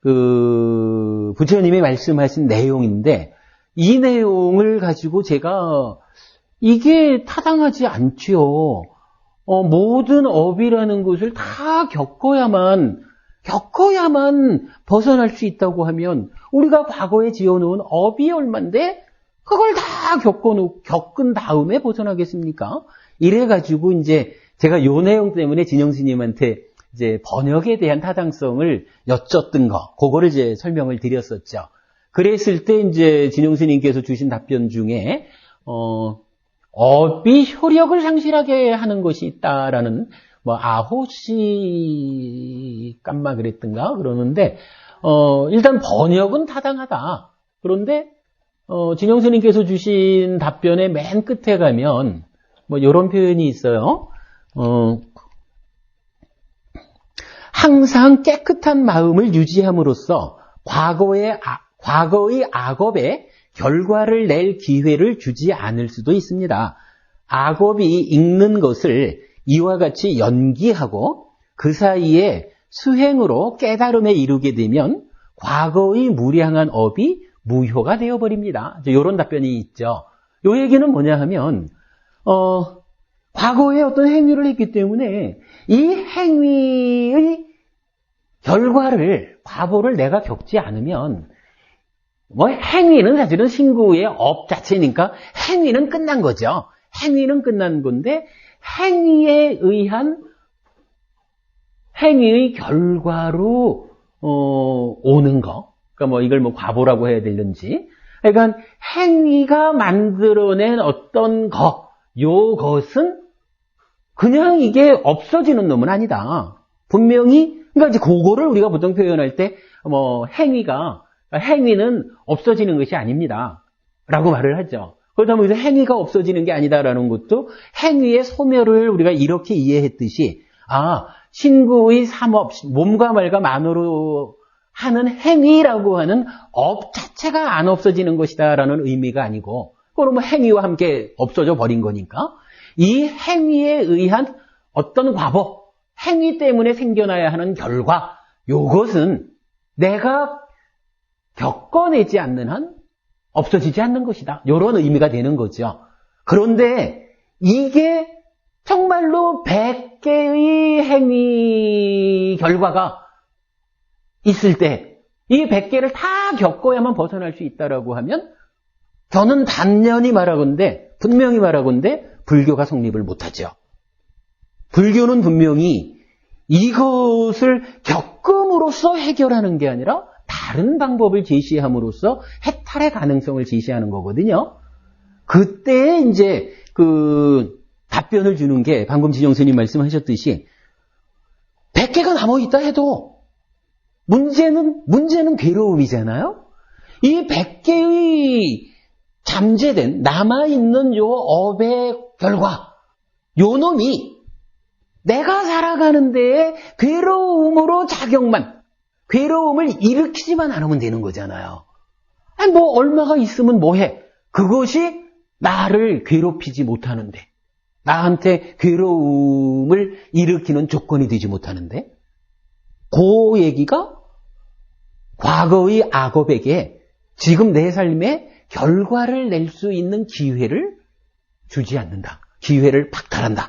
부처님이 말씀하신 내용인데, 이 내용을 가지고 제가 이게 타당하지 않지요. 모든 업이라는 것을 다 겪어야만 벗어날 수 있다고 하면, 우리가 과거에 지어놓은 업이 얼만데 그걸 다 겪은 다음에 벗어나겠습니까? 이래가지고 이제 제가 요 내용 때문에 진영 스님한테 이제 번역에 대한 타당성을 여쭸던 거, 그거를 이제 설명을 드렸었죠. 그랬을 때 이제 진영 스님께서 주신 답변 중에 업이 효력을 상실하게 하는 것이 있다라는 뭐 아호시 깜마 그랬던가 그러는데 일단 번역은 타당하다. 그런데 진영 스님께서 주신 답변의 맨 끝에 가면 뭐 이런 표현이 있어요. 항상 깨끗한 마음을 유지함으로써 과거의 악업에 결과를 낼 기회를 주지 않을 수도 있습니다. 악업이 익는 것을 이와 같이 연기하고 그 사이에 수행으로 깨달음에 이르게 되면 과거의 무량한 업이 무효가 되어버립니다. 이런 답변이 있죠. 이 얘기는 뭐냐 하면 과거에 어떤 행위를 했기 때문에 이 행위의 결과를, 과보를 내가 겪지 않으면 뭐 행위는 사실은 신구의 업 자체니까 행위는 끝난 거죠. 행위는 끝난 건데 행위에 의한 행위의 결과로 오는 거. 그러니까 뭐 이걸 뭐 과보라고 해야 되는지. 그러니까 행위가 만들어낸 어떤 요것은 그냥 이게 없어지는 놈은 아니다. 분명히 그러니까 이제 그거를 우리가 보통 표현할 때 뭐 행위는 없어지는 것이 아닙니다. 라고 말을 하죠. 그렇다면 여기서 행위가 없어지는 게 아니다라는 것도 행위의 소멸을 우리가 이렇게 이해했듯이 신구의 삼업, 몸과 말과 만으로 하는 행위라고 하는 업 자체가 안 없어지는 것이다라는 의미가 아니고 그럼 뭐 행위와 함께 없어져 버린 거니까 이 행위에 의한 어떤 과보, 행위 때문에 생겨나야 하는 결과, 요것은 내가 겪어내지 않는 한 없어지지 않는 것이다. 이런 의미가 되는 거죠. 그런데 이게 정말로 100개의 행위 결과가 있을 때 이 100개를 다 겪어야만 벗어날 수 있다라고 하면 저는 단연히 분명히 말하건대 불교가 성립을 못하죠. 불교는 분명히 이것을 겪음으로써 해결하는 게 아니라 다른 방법을 제시함으로써 해탈의 가능성을 제시하는 거거든요. 그때 이제 답변을 주는 게 방금 진영 스님 말씀하셨듯이 100개가 남아있다 해도 문제는 괴로움이잖아요. 이 100개의 잠재된 남아있는 요 업의 결과, 요 놈이 내가 살아가는 데에 괴로움을 일으키지만 않으면 되는 거잖아요. 뭐 얼마가 있으면 뭐해. 그것이 나를 괴롭히지 못하는데. 나한테 괴로움을 일으키는 조건이 되지 못하는데 그 얘기가 과거의 악업에게 지금 내 삶에 결과를 낼 수 있는 기회를 주지 않는다. 기회를 박탈한다.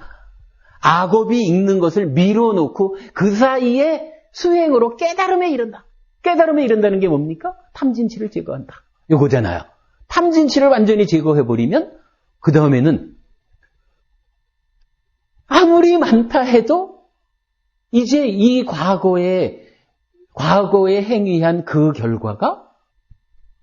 악업이 있는 것을 밀어놓고 그 사이에 수행으로 깨달음에 이른다. 깨달음에 이른다는 게 뭡니까? 탐진치를 제거한다. 요거잖아요. 탐진치를 완전히 제거해버리면 그 다음에는 아무리 많다 해도 이제 이 과거에 행위한 그 결과가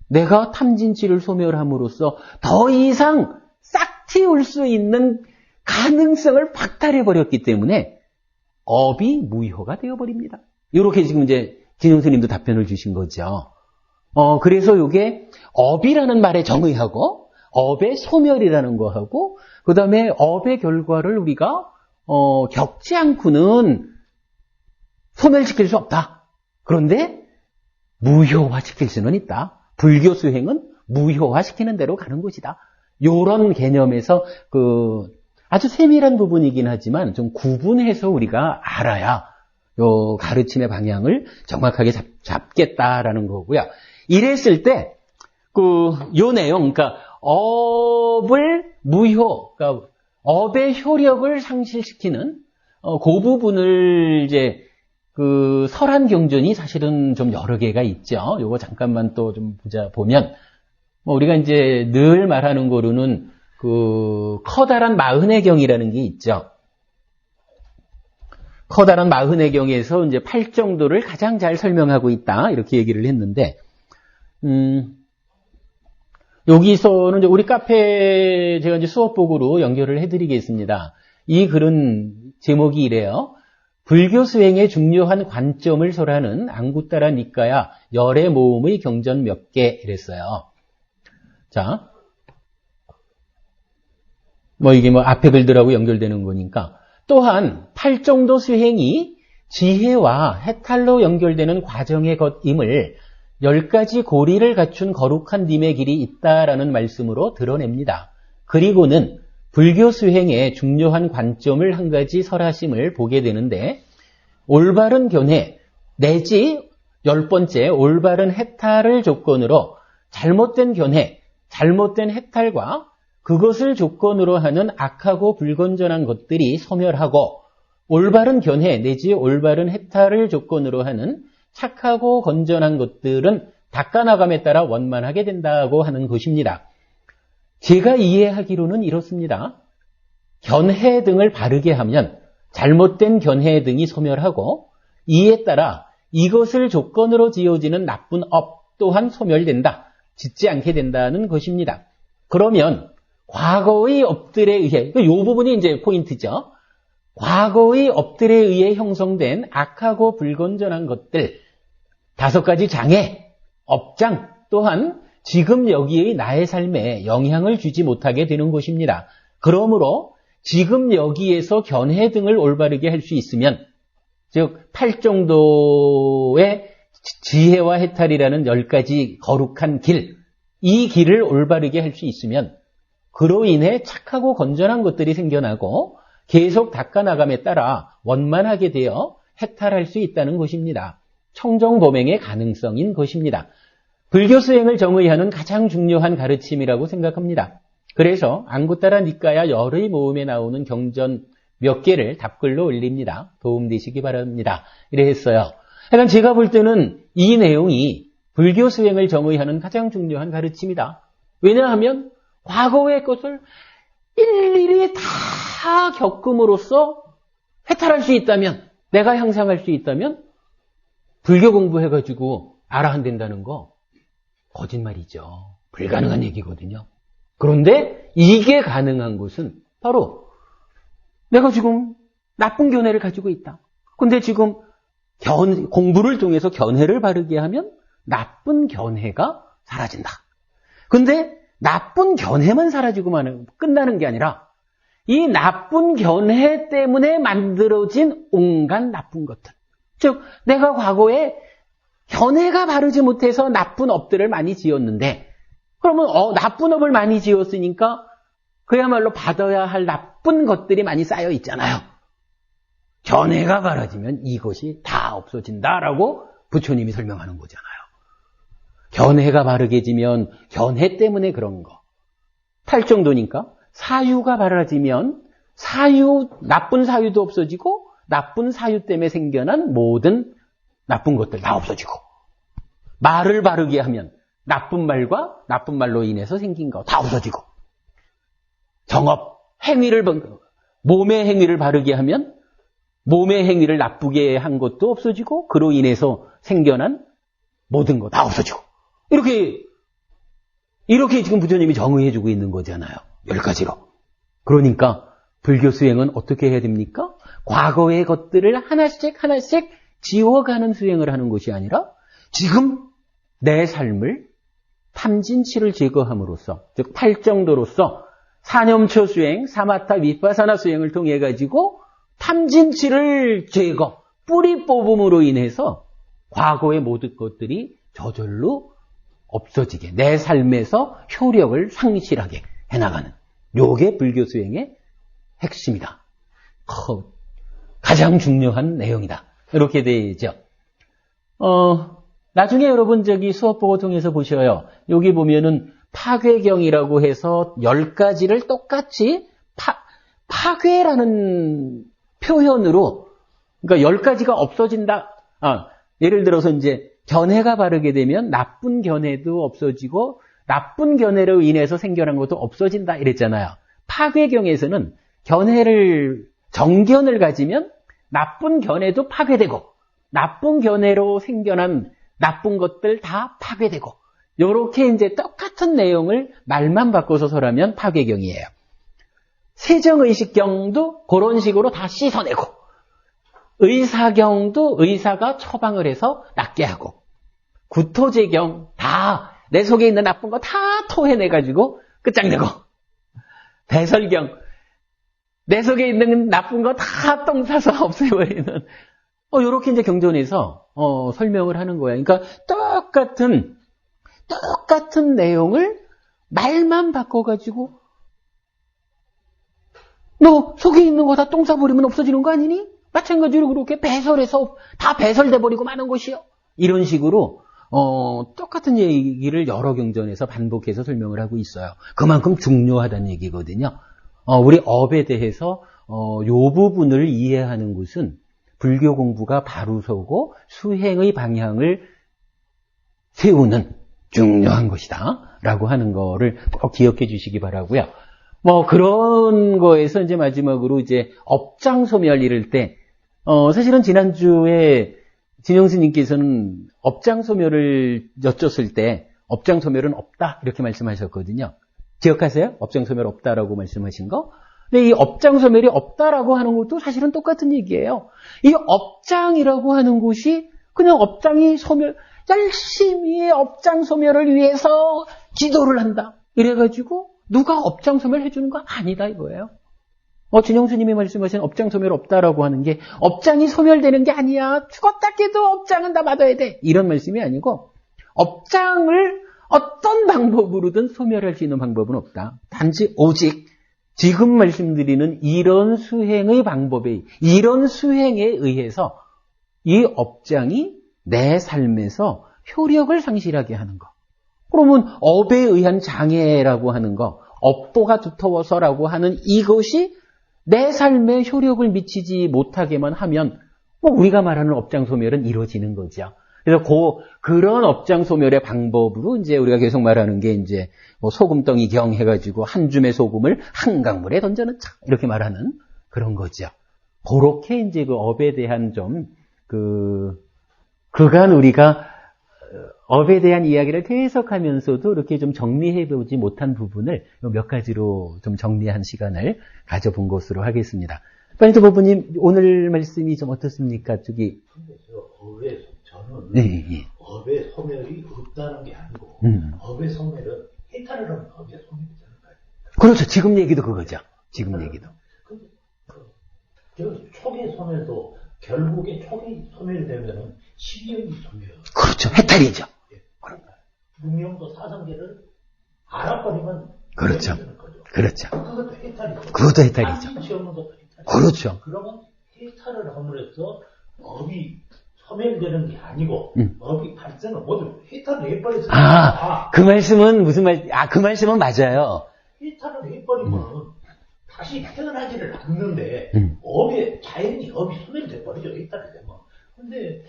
내가 탐진치를 소멸함으로써 더 이상 싹 틔울 수 있는 가능성을 박탈해버렸기 때문에 업이 무효가 되어버립니다. 이렇게 지금 이제 진영 스님도 답변을 주신 거죠. 그래서 이게 업이라는 말에 정의하고 업의 소멸이라는 거하고 그 다음에 업의 결과를 우리가 겪지 않고는 소멸시킬 수 없다. 그런데 무효화시킬 수는 있다. 불교 수행은 무효화시키는 대로 가는 곳이다. 이런 개념에서 아주 세밀한 부분이긴 하지만 좀 구분해서 우리가 알아야 요 가르침의 방향을 정확하게 잡겠다라는 거고요. 이랬을 때 요 내용, 그러니까 업을 그러니까 업의 효력을 상실시키는 그 부분을 이제 설한 경전이 사실은 좀 여러 개가 있죠. 요거 잠깐만 또 좀 보면 우리가 이제 늘 말하는 거로는 커다란 마흔의 경이라는 게 있죠. 커다란 마흔의 경에서 이제 8정도를 가장 잘 설명하고 있다. 이렇게 얘기를 했는데, 여기서는 이제 우리 카페 제가 이제 수업복으로 연결을 해드리겠습니다. 이 글은 제목이 이래요. 불교 수행의 중요한 관점을 설하는 앙구따라 니까야 열의 모음의 경전 몇 개 이랬어요. 자, 이게 앞에 글들하고 연결되는 거니까. 또한 8정도 수행이 지혜와 해탈로 연결되는 과정의 것임을 10가지 고리를 갖춘 거룩한 님의 길이 있다라는 말씀으로 드러냅니다. 그리고는 불교 수행의 중요한 관점을 한 가지 설하심을 보게 되는데 올바른 견해 내지 10번째 올바른 해탈을 조건으로 잘못된 견해, 잘못된 해탈과 그것을 조건으로 하는 악하고 불건전한 것들이 소멸하고 올바른 견해 내지 올바른 해탈을 조건으로 하는 착하고 건전한 것들은 닦아나감에 따라 원만하게 된다고 하는 것입니다. 제가 이해하기로는 이렇습니다. 견해 등을 바르게 하면 잘못된 견해 등이 소멸하고 이에 따라 이것을 조건으로 지어지는 나쁜 업 또한 소멸된다. 짓지 않게 된다는 것입니다. 그러면 과거의 업들에 의해, 이 부분이 이제 포인트죠. 과거의 업들에 의해 형성된 악하고 불건전한 것들, 5가지 장애, 업장 또한 지금 여기의 나의 삶에 영향을 주지 못하게 되는 것입니다. 그러므로 지금 여기에서 견해 등을 올바르게 할 수 있으면, 즉 8정도의 지혜와 해탈이라는 10가지 거룩한 길, 이 길을 올바르게 할 수 있으면 그로 인해 착하고 건전한 것들이 생겨나고 계속 닦아나감에 따라 원만하게 되어 해탈할 수 있다는 것입니다. 청정범행의 가능성인 것입니다. 불교 수행을 정의하는 가장 중요한 가르침이라고 생각합니다. 그래서 앙구따라 니까야 열의 모음에 나오는 경전 몇 개를 답글로 올립니다. 도움되시기 바랍니다. 이래 했어요. 하여간 제가 볼 때는 이 내용이 불교 수행을 정의하는 가장 중요한 가르침이다. 왜냐하면 과거의 것을 일일이 다 겪음으로써 해탈할 수 있다면, 내가 향상할 수 있다면 불교 공부해가지고 알아한다는 거 거짓말이죠. 불가능한 얘기거든요. 그런데 이게 가능한 것은 바로 내가 지금 나쁜 견해를 가지고 있다. 근데 지금 공부를 통해서 견해를 바르게 하면 나쁜 견해가 사라진다. 근데 나쁜 견해만 사라지고 끝나는 게 아니라 이 나쁜 견해 때문에 만들어진 온갖 나쁜 것들. 즉 내가 과거에 견해가 바르지 못해서 나쁜 업들을 많이 지었는데 그러면 나쁜 업을 많이 지었으니까 그야말로 받아야 할 나쁜 것들이 많이 쌓여 있잖아요. 견해가 바라지면 이것이 다 없어진다라고 부처님이 설명하는 거잖아요. 견해가 바르게 지면 견해 때문에 그런 거. 탈 정도니까 사유가 바라지면 나쁜 사유도 없어지고 나쁜 사유 때문에 생겨난 모든 나쁜 것들 다 없어지고 말을 바르게 하면 나쁜 말과 나쁜 말로 인해서 생긴 거 다 없어지고 정업, 몸의 행위를 바르게 하면 몸의 행위를 나쁘게 한 것도 없어지고 그로 인해서 생겨난 모든 거 다 없어지고 이렇게 지금 부처님이 정의해주고 있는 거잖아요. 10가지로. 그러니까 불교 수행은 어떻게 해야 됩니까? 과거의 것들을 하나씩 지워가는 수행을 하는 것이 아니라 지금 내 삶을 탐진치를 제거함으로써 즉 팔정도로서 사념초 수행, 사마타 위파사나 수행을 통해 가지고 탐진치를 제거, 뿌리 뽑음으로 인해서 과거의 모든 것들이 저절로 없어지게 내 삶에서 효력을 상실하게 해나가는 요게 불교 수행의 핵심이다. 가장 중요한 내용이다. 이렇게 되죠. 나중에 여러분 수업 보고 통해서 보셔요. 여기 보면은 파괴경이라고 해서 10가지를 똑같이 파괴라는 표현으로 그러니까 10가지가 없어진다. 예를 들어서 이제 견해가 바르게 되면 나쁜 견해도 없어지고 나쁜 견해로 인해서 생겨난 것도 없어진다 이랬잖아요. 파괴경에서는 정견을 가지면 나쁜 견해도 파괴되고 나쁜 견해로 생겨난 나쁜 것들 다 파괴되고 요렇게 이제 똑같은 내용을 말만 바꿔서 설하면 파괴경이에요. 세정의식경도 그런 식으로 다 씻어내고 의사경도 의사가 처방을 해서 낫게 하고 구토제경 다 내 속에 있는 나쁜 거 다 토해내가지고 끝장내고 배설경 내 속에 있는 나쁜 거 다 똥 싸서 없애버리는 요렇게 이제 경전에서 설명을 하는 거예요. 그러니까 똑같은 내용을 말만 바꿔가지고 너 속에 있는 거 다 똥 싸버리면 없어지는 거 아니니? 마찬가지로 그렇게 배설해서 다 배설돼 버리고 마는 것이요. 이런 식으로 똑같은 얘기를 여러 경전에서 반복해서 설명을 하고 있어요. 그만큼 중요하다는 얘기거든요. 우리 업에 대해서 요 부분을 이해하는 것은 불교 공부가 바로 서고 수행의 방향을 세우는 중요한 것이다 라고 하는 거를 꼭 기억해 주시기 바라고요. 그런 거에서 이제 마지막으로 이제 업장소멸 이럴 때 사실은 지난주에 진영스님께서는 업장소멸을 여쭸을 때 업장소멸은 없다 이렇게 말씀하셨거든요. 기억하세요? 업장소멸 없다라고 말씀하신 거? 근데 이 업장소멸이 없다라고 하는 것도 사실은 똑같은 얘기예요. 이 업장이라고 하는 것이 그냥 열심히 업장소멸을 위해서 기도를 한다. 이래가지고 누가 업장소멸 해주는 거 아니다 이거예요. 진영스님이 말씀하신 업장소멸 없다라고 하는 게 업장이 소멸되는 게 아니야. 죽었다 깨도 업장은 다 받아야 돼. 이런 말씀이 아니고 업장을 어떤 방법으로든 소멸할 수 있는 방법은 없다. 단지 오직 지금 말씀드리는 이런 수행의 방법에 이런 수행에 의해서 이 업장이 내 삶에서 효력을 상실하게 하는 거. 그러면 업에 의한 장애라고 하는 거, 업도가 두터워서라고 하는 이것이 내 삶에 효력을 미치지 못하게만 하면 우리가 말하는 업장소멸은 이루어지는 거죠. 그래서 그런 업장소멸의 방법으로 이제 우리가 계속 말하는 게 이제 소금덩이 경 해가지고 한 줌의 소금을 한강물에 던져놓자 이렇게 말하는 그런 거죠. 그렇게 이제 그 업에 대한 좀 그간 우리가 업에 대한 이야기를 계속하면서도 이렇게 좀 정리해보지 못한 부분을 몇 가지로 좀 정리한 시간을 가져본 것으로 하겠습니다. 파니토 부부님 오늘 말씀이 좀 어떻습니까? 저는 업의 소멸이 없다는 게 아니고 업의 소멸은 해탈을 하면 업의 소멸이잖아요. 그렇죠. 지금 얘기도 그거죠. 지금 얘기도. 촉의 소멸도 결국에 촉이 소멸되면은 신경이 소멸. 그렇죠. 해탈이죠. 능용도 사상계를 알아버리면 그렇죠. 그렇죠. 그것도 해탈이죠. 그것도 해탈이죠. 시험은 것도 해탈이죠. 그렇죠. 그러면 해탈을 함으로써 업이 소멸되는 게 아니고 업이 발생을 모두 해탈을 해버렸으니까 그 말씀은 무슨 그 말씀은 맞아요. 해탈을 해버리면 다시 태어나지를 않는데 자연히 업이 소멸돼 버리죠. 해탈이 되면. 근데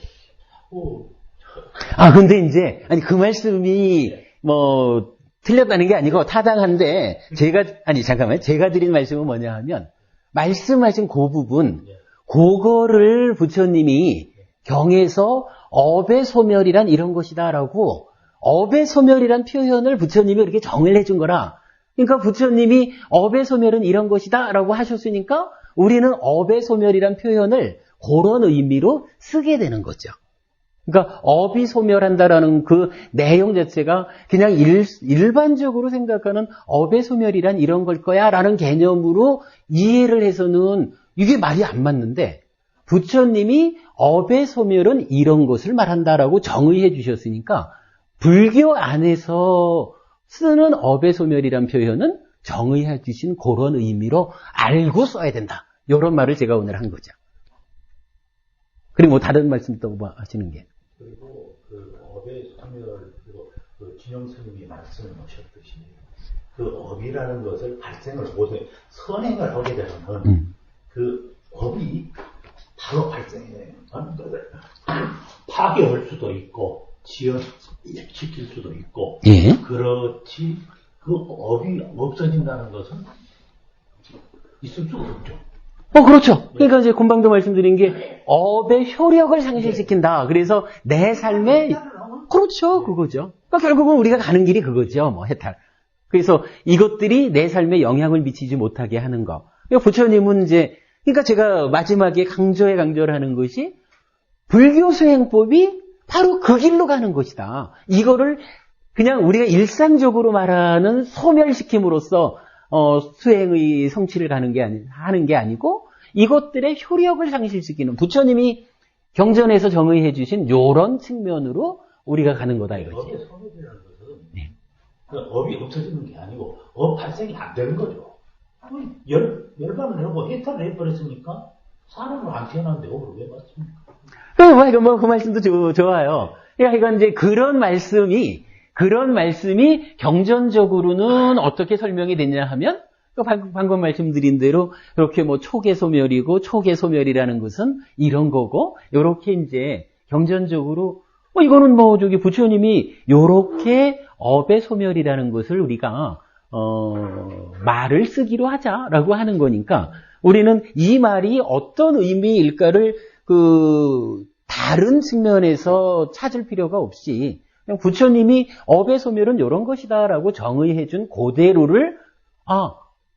근데 이제 그 말씀이 뭐 틀렸다는 게 아니고 타당한데 제가 드린 말씀은 뭐냐 하면 말씀하신 그 부분 그거를 부처님이 경에서 업의 소멸이란 이런 것이다라고 업의 소멸이란 표현을 부처님이 이렇게 정을 해준 거라. 그러니까 부처님이 업의 소멸은 이런 것이다라고 하셨으니까 우리는 업의 소멸이란 표현을 그런 의미로 쓰게 되는 거죠. 그러니까 업이 소멸한다라는 그 내용 자체가 그냥 일반적으로 생각하는 업의 소멸이란 이런 걸 거야라는 개념으로 이해를 해서는 이게 말이 안 맞는데 부처님이 업의 소멸은 이런 것을 말한다라고 정의해 주셨으니까 불교 안에서 쓰는 업의 소멸이란 표현은 정의해 주신 그런 의미로 알고 써야 된다. 이런 말을 제가 오늘 한 거죠. 그리고 뭐 다른 말씀 또 뭐 하시는 게. 그리고 그 업의 소멸, 그리고 그 진영 스님이 말씀을 하셨듯이 그 업이라는 것을 발생을 못해 선행을 하게 되면 그 업이 바로 발생하는 것을 파괴할 수도 있고 지연시킬 수도 있고 그렇지 그 업이 없어진다는 것은 있을 수가 없죠. 그렇죠. 그러니까 이제 금방도 말씀드린 게 업의 효력을 상실시킨다. 그래서 내 삶에 그렇죠, 그거죠. 그러니까 결국은 우리가 가는 길이 그거죠, 뭐 해탈. 그래서 이것들이 내 삶에 영향을 미치지 못하게 하는 거. 그러니까 부처님은 그러니까 제가 마지막에 강조를 하는 것이 불교 수행법이 바로 그 길로 가는 것이다. 이거를 그냥 우리가 일상적으로 말하는 소멸시킴으로써 수행의 성취를 하는 게 아니고 이것들의 효력을 상실시키는 부처님이 경전에서 정의해 주신 이런 측면으로 우리가 가는 거다 이거지. 업의 소멸이라는 것은 그 업이 없어지는 게 아니고 업 발생이 안 되는 거죠. 열반을 하고 해탈을 해버렸으니까 사람을 안 태어났는데 업을 왜 받습니까? 그 말씀도 좋아요. 그러니까 이제 그런 말씀이 경전적으로는 어떻게 설명이 됐냐 하면 방금 말씀드린 대로 이렇게 뭐 초계 소멸이고 초계 소멸이라는 것은 이런 거고 이렇게 이제 경전적으로 이거는 부처님이 이렇게 업의 소멸이라는 것을 우리가 말을 쓰기로 하자라고 하는 거니까 우리는 이 말이 어떤 의미일까를 다른 측면에서 찾을 필요가 없이 그냥 부처님이 업의 소멸은 이런 것이다라고 정의해준 그대로를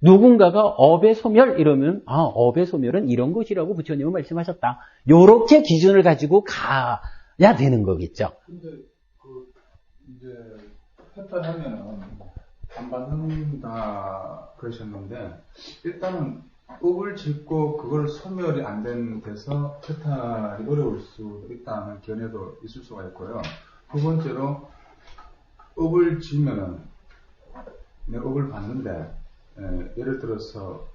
누군가가 업의 소멸 이러면 업의 소멸은 이런 것이라고 부처님은 말씀하셨다. 요렇게 기준을 가지고 가야 되는 거겠죠. 근데 이제 해탈하면 안 받는다 그러셨는데 일단은 업을 짓고 그걸 소멸이 안 된 데서 해탈이 어려울 수 있다는 견해도 있을 수가 있고요. 두 번째로 업을 지면은 내 업을 받는데 예를 들어서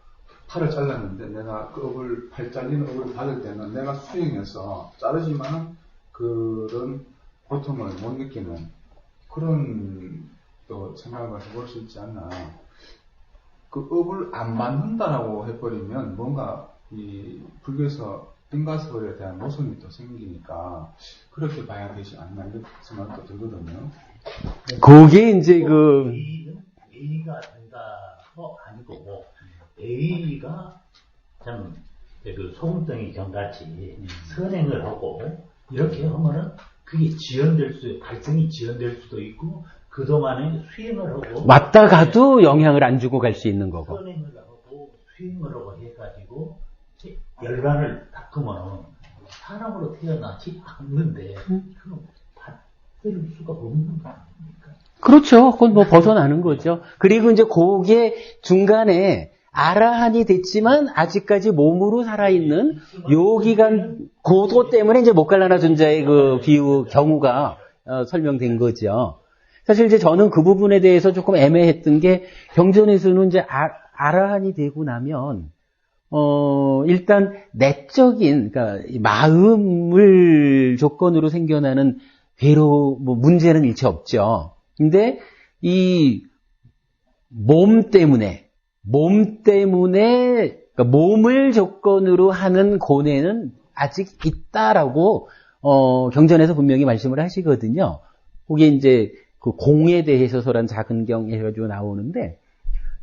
팔을 잘랐는데 내가 그 팔 잘리는 업을 받을 때는 내가 수행해서 자르지만 그런 고통을 못 느끼는 그런 또 생각을 해볼 수 있지 않나. 그 업을 안 받는다라고 해버리면 뭔가 이 불교에서 인과설에 대한 모순이 또 생기니까 그렇게 봐야 되지 않나 이런 생각도 들거든요. 그게 이제 A가 된다가 아니고 A가 참 소금덩이 경같이 선행을 하고 이렇게 하면은 그게 발생이 지연될 수도 있고 그동안에 수행을 하고 왔다 가도 영향을 안 주고 갈 수 있는 거고 선행을 하고 수행을 하고 해가지고 열반을 닦으면 사람으로 태어나지 않는데 그럼 받을 수가 없는 거 아닙니까? 그렇죠. 그건 벗어나는 거죠. 그리고 이제 그게 중간에 아라한이 됐지만 아직까지 몸으로 살아있는 요 기간 고도 때문에 이제 목갈라나 존자의 그 경우가 설명된 거죠. 사실 이제 저는 그 부분에 대해서 조금 애매했던 게 경전에서는 이제 아라한이 되고 나면 일단 내적인 그러니까 이 마음을 조건으로 생겨나는 뭐 문제는 일체 없죠. 근데 이 몸 때문에 그러니까 몸을 조건으로 하는 고뇌는 아직 있다라고 경전에서 분명히 말씀을 하시거든요. 그게 이제 그 공에 대해서서란 작은 경 해가지고 나오는데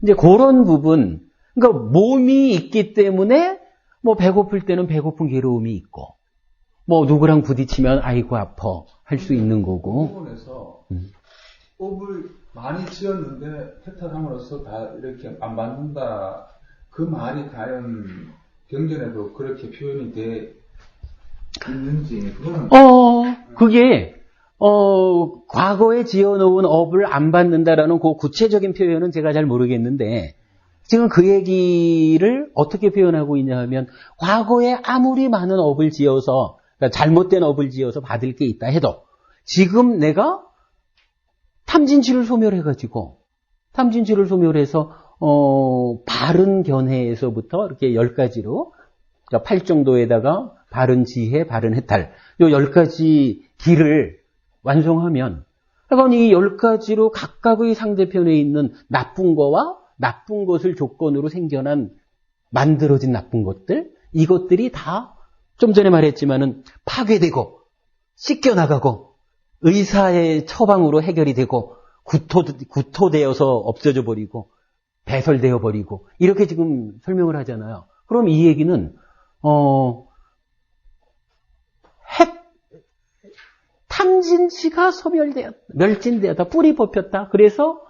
이제 그런 부분, 그러니까 몸이 있기 때문에 뭐 배고플 때는 배고픈 괴로움이 있고, 뭐 누구랑 부딪히면 아이고 아파 할 수 있는 거고. 부분에서 업을 많이 지었는데 해탈함으로써 다 이렇게 안 받는다. 그 말이 과연 경전에도 그렇게 표현이 돼 있는지 그거는 그게 과거에 지어놓은 업을 안 받는다라는 그 구체적인 표현은 제가 잘 모르겠는데 지금 그 얘기를 어떻게 표현하고 있냐 하면 과거에 아무리 많은 업을 지어서 그러니까 잘못된 업을 지어서 받을 게 있다 해도 지금 내가 탐진치를 소멸해가지고 탐진치를 소멸해서 바른 견해에서부터 이렇게 10가지로 그러니까 8정도에다가 바른 지혜, 바른 해탈 요 10가지 길을 완성하면 그러니까 이 10가지로 각각의 상대편에 있는 나쁜 거와 나쁜 것을 조건으로 생겨난 만들어진 나쁜 것들 이것들이 다 좀 전에 말했지만은 파괴되고 씻겨나가고 의사의 처방으로 해결이 되고 구토되어서 없어져 버리고 배설되어 버리고 이렇게 지금 설명을 하잖아요. 그럼 이 얘기는 탐진치가 멸진되었다. 뿌리 뽑혔다. 그래서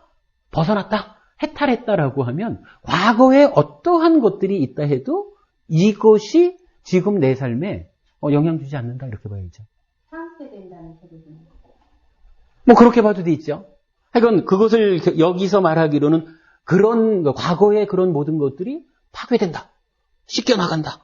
벗어났다. 해탈했다라고 하면 과거에 어떠한 것들이 있다 해도 이것이 지금 내 삶에 영향 주지 않는다. 이렇게 봐야죠. 상쇄된다는 소리죠. 뭐 그렇게 봐도 돼 있죠. 하여간 그것을 여기서 말하기로는 그런 과거의 그런 모든 것들이 파괴된다. 씻겨나간다.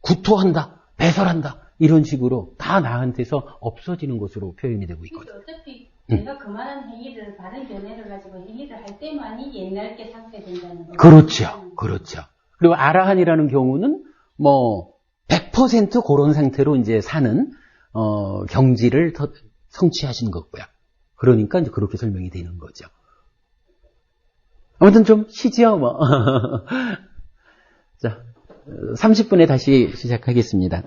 구토한다. 배설한다. 이런 식으로 다 나한테서 없어지는 것으로 표현이 되고 있거든요. 어차피 내가 그만한 행위를 바른 견해를 가지고 행위를 할 때만이 옛날 게 상쇄된다는 거죠. 그렇죠. 그렇죠. 그리고 아라한이라는 경우는 뭐 100% 그런 상태로 이제 사는 경지를 성취하신 거고요. 그러니까 이제 그렇게 설명이 되는 거죠. 아무튼 좀 쉬지요, 뭐. 자, 30분에 다시 시작하겠습니다.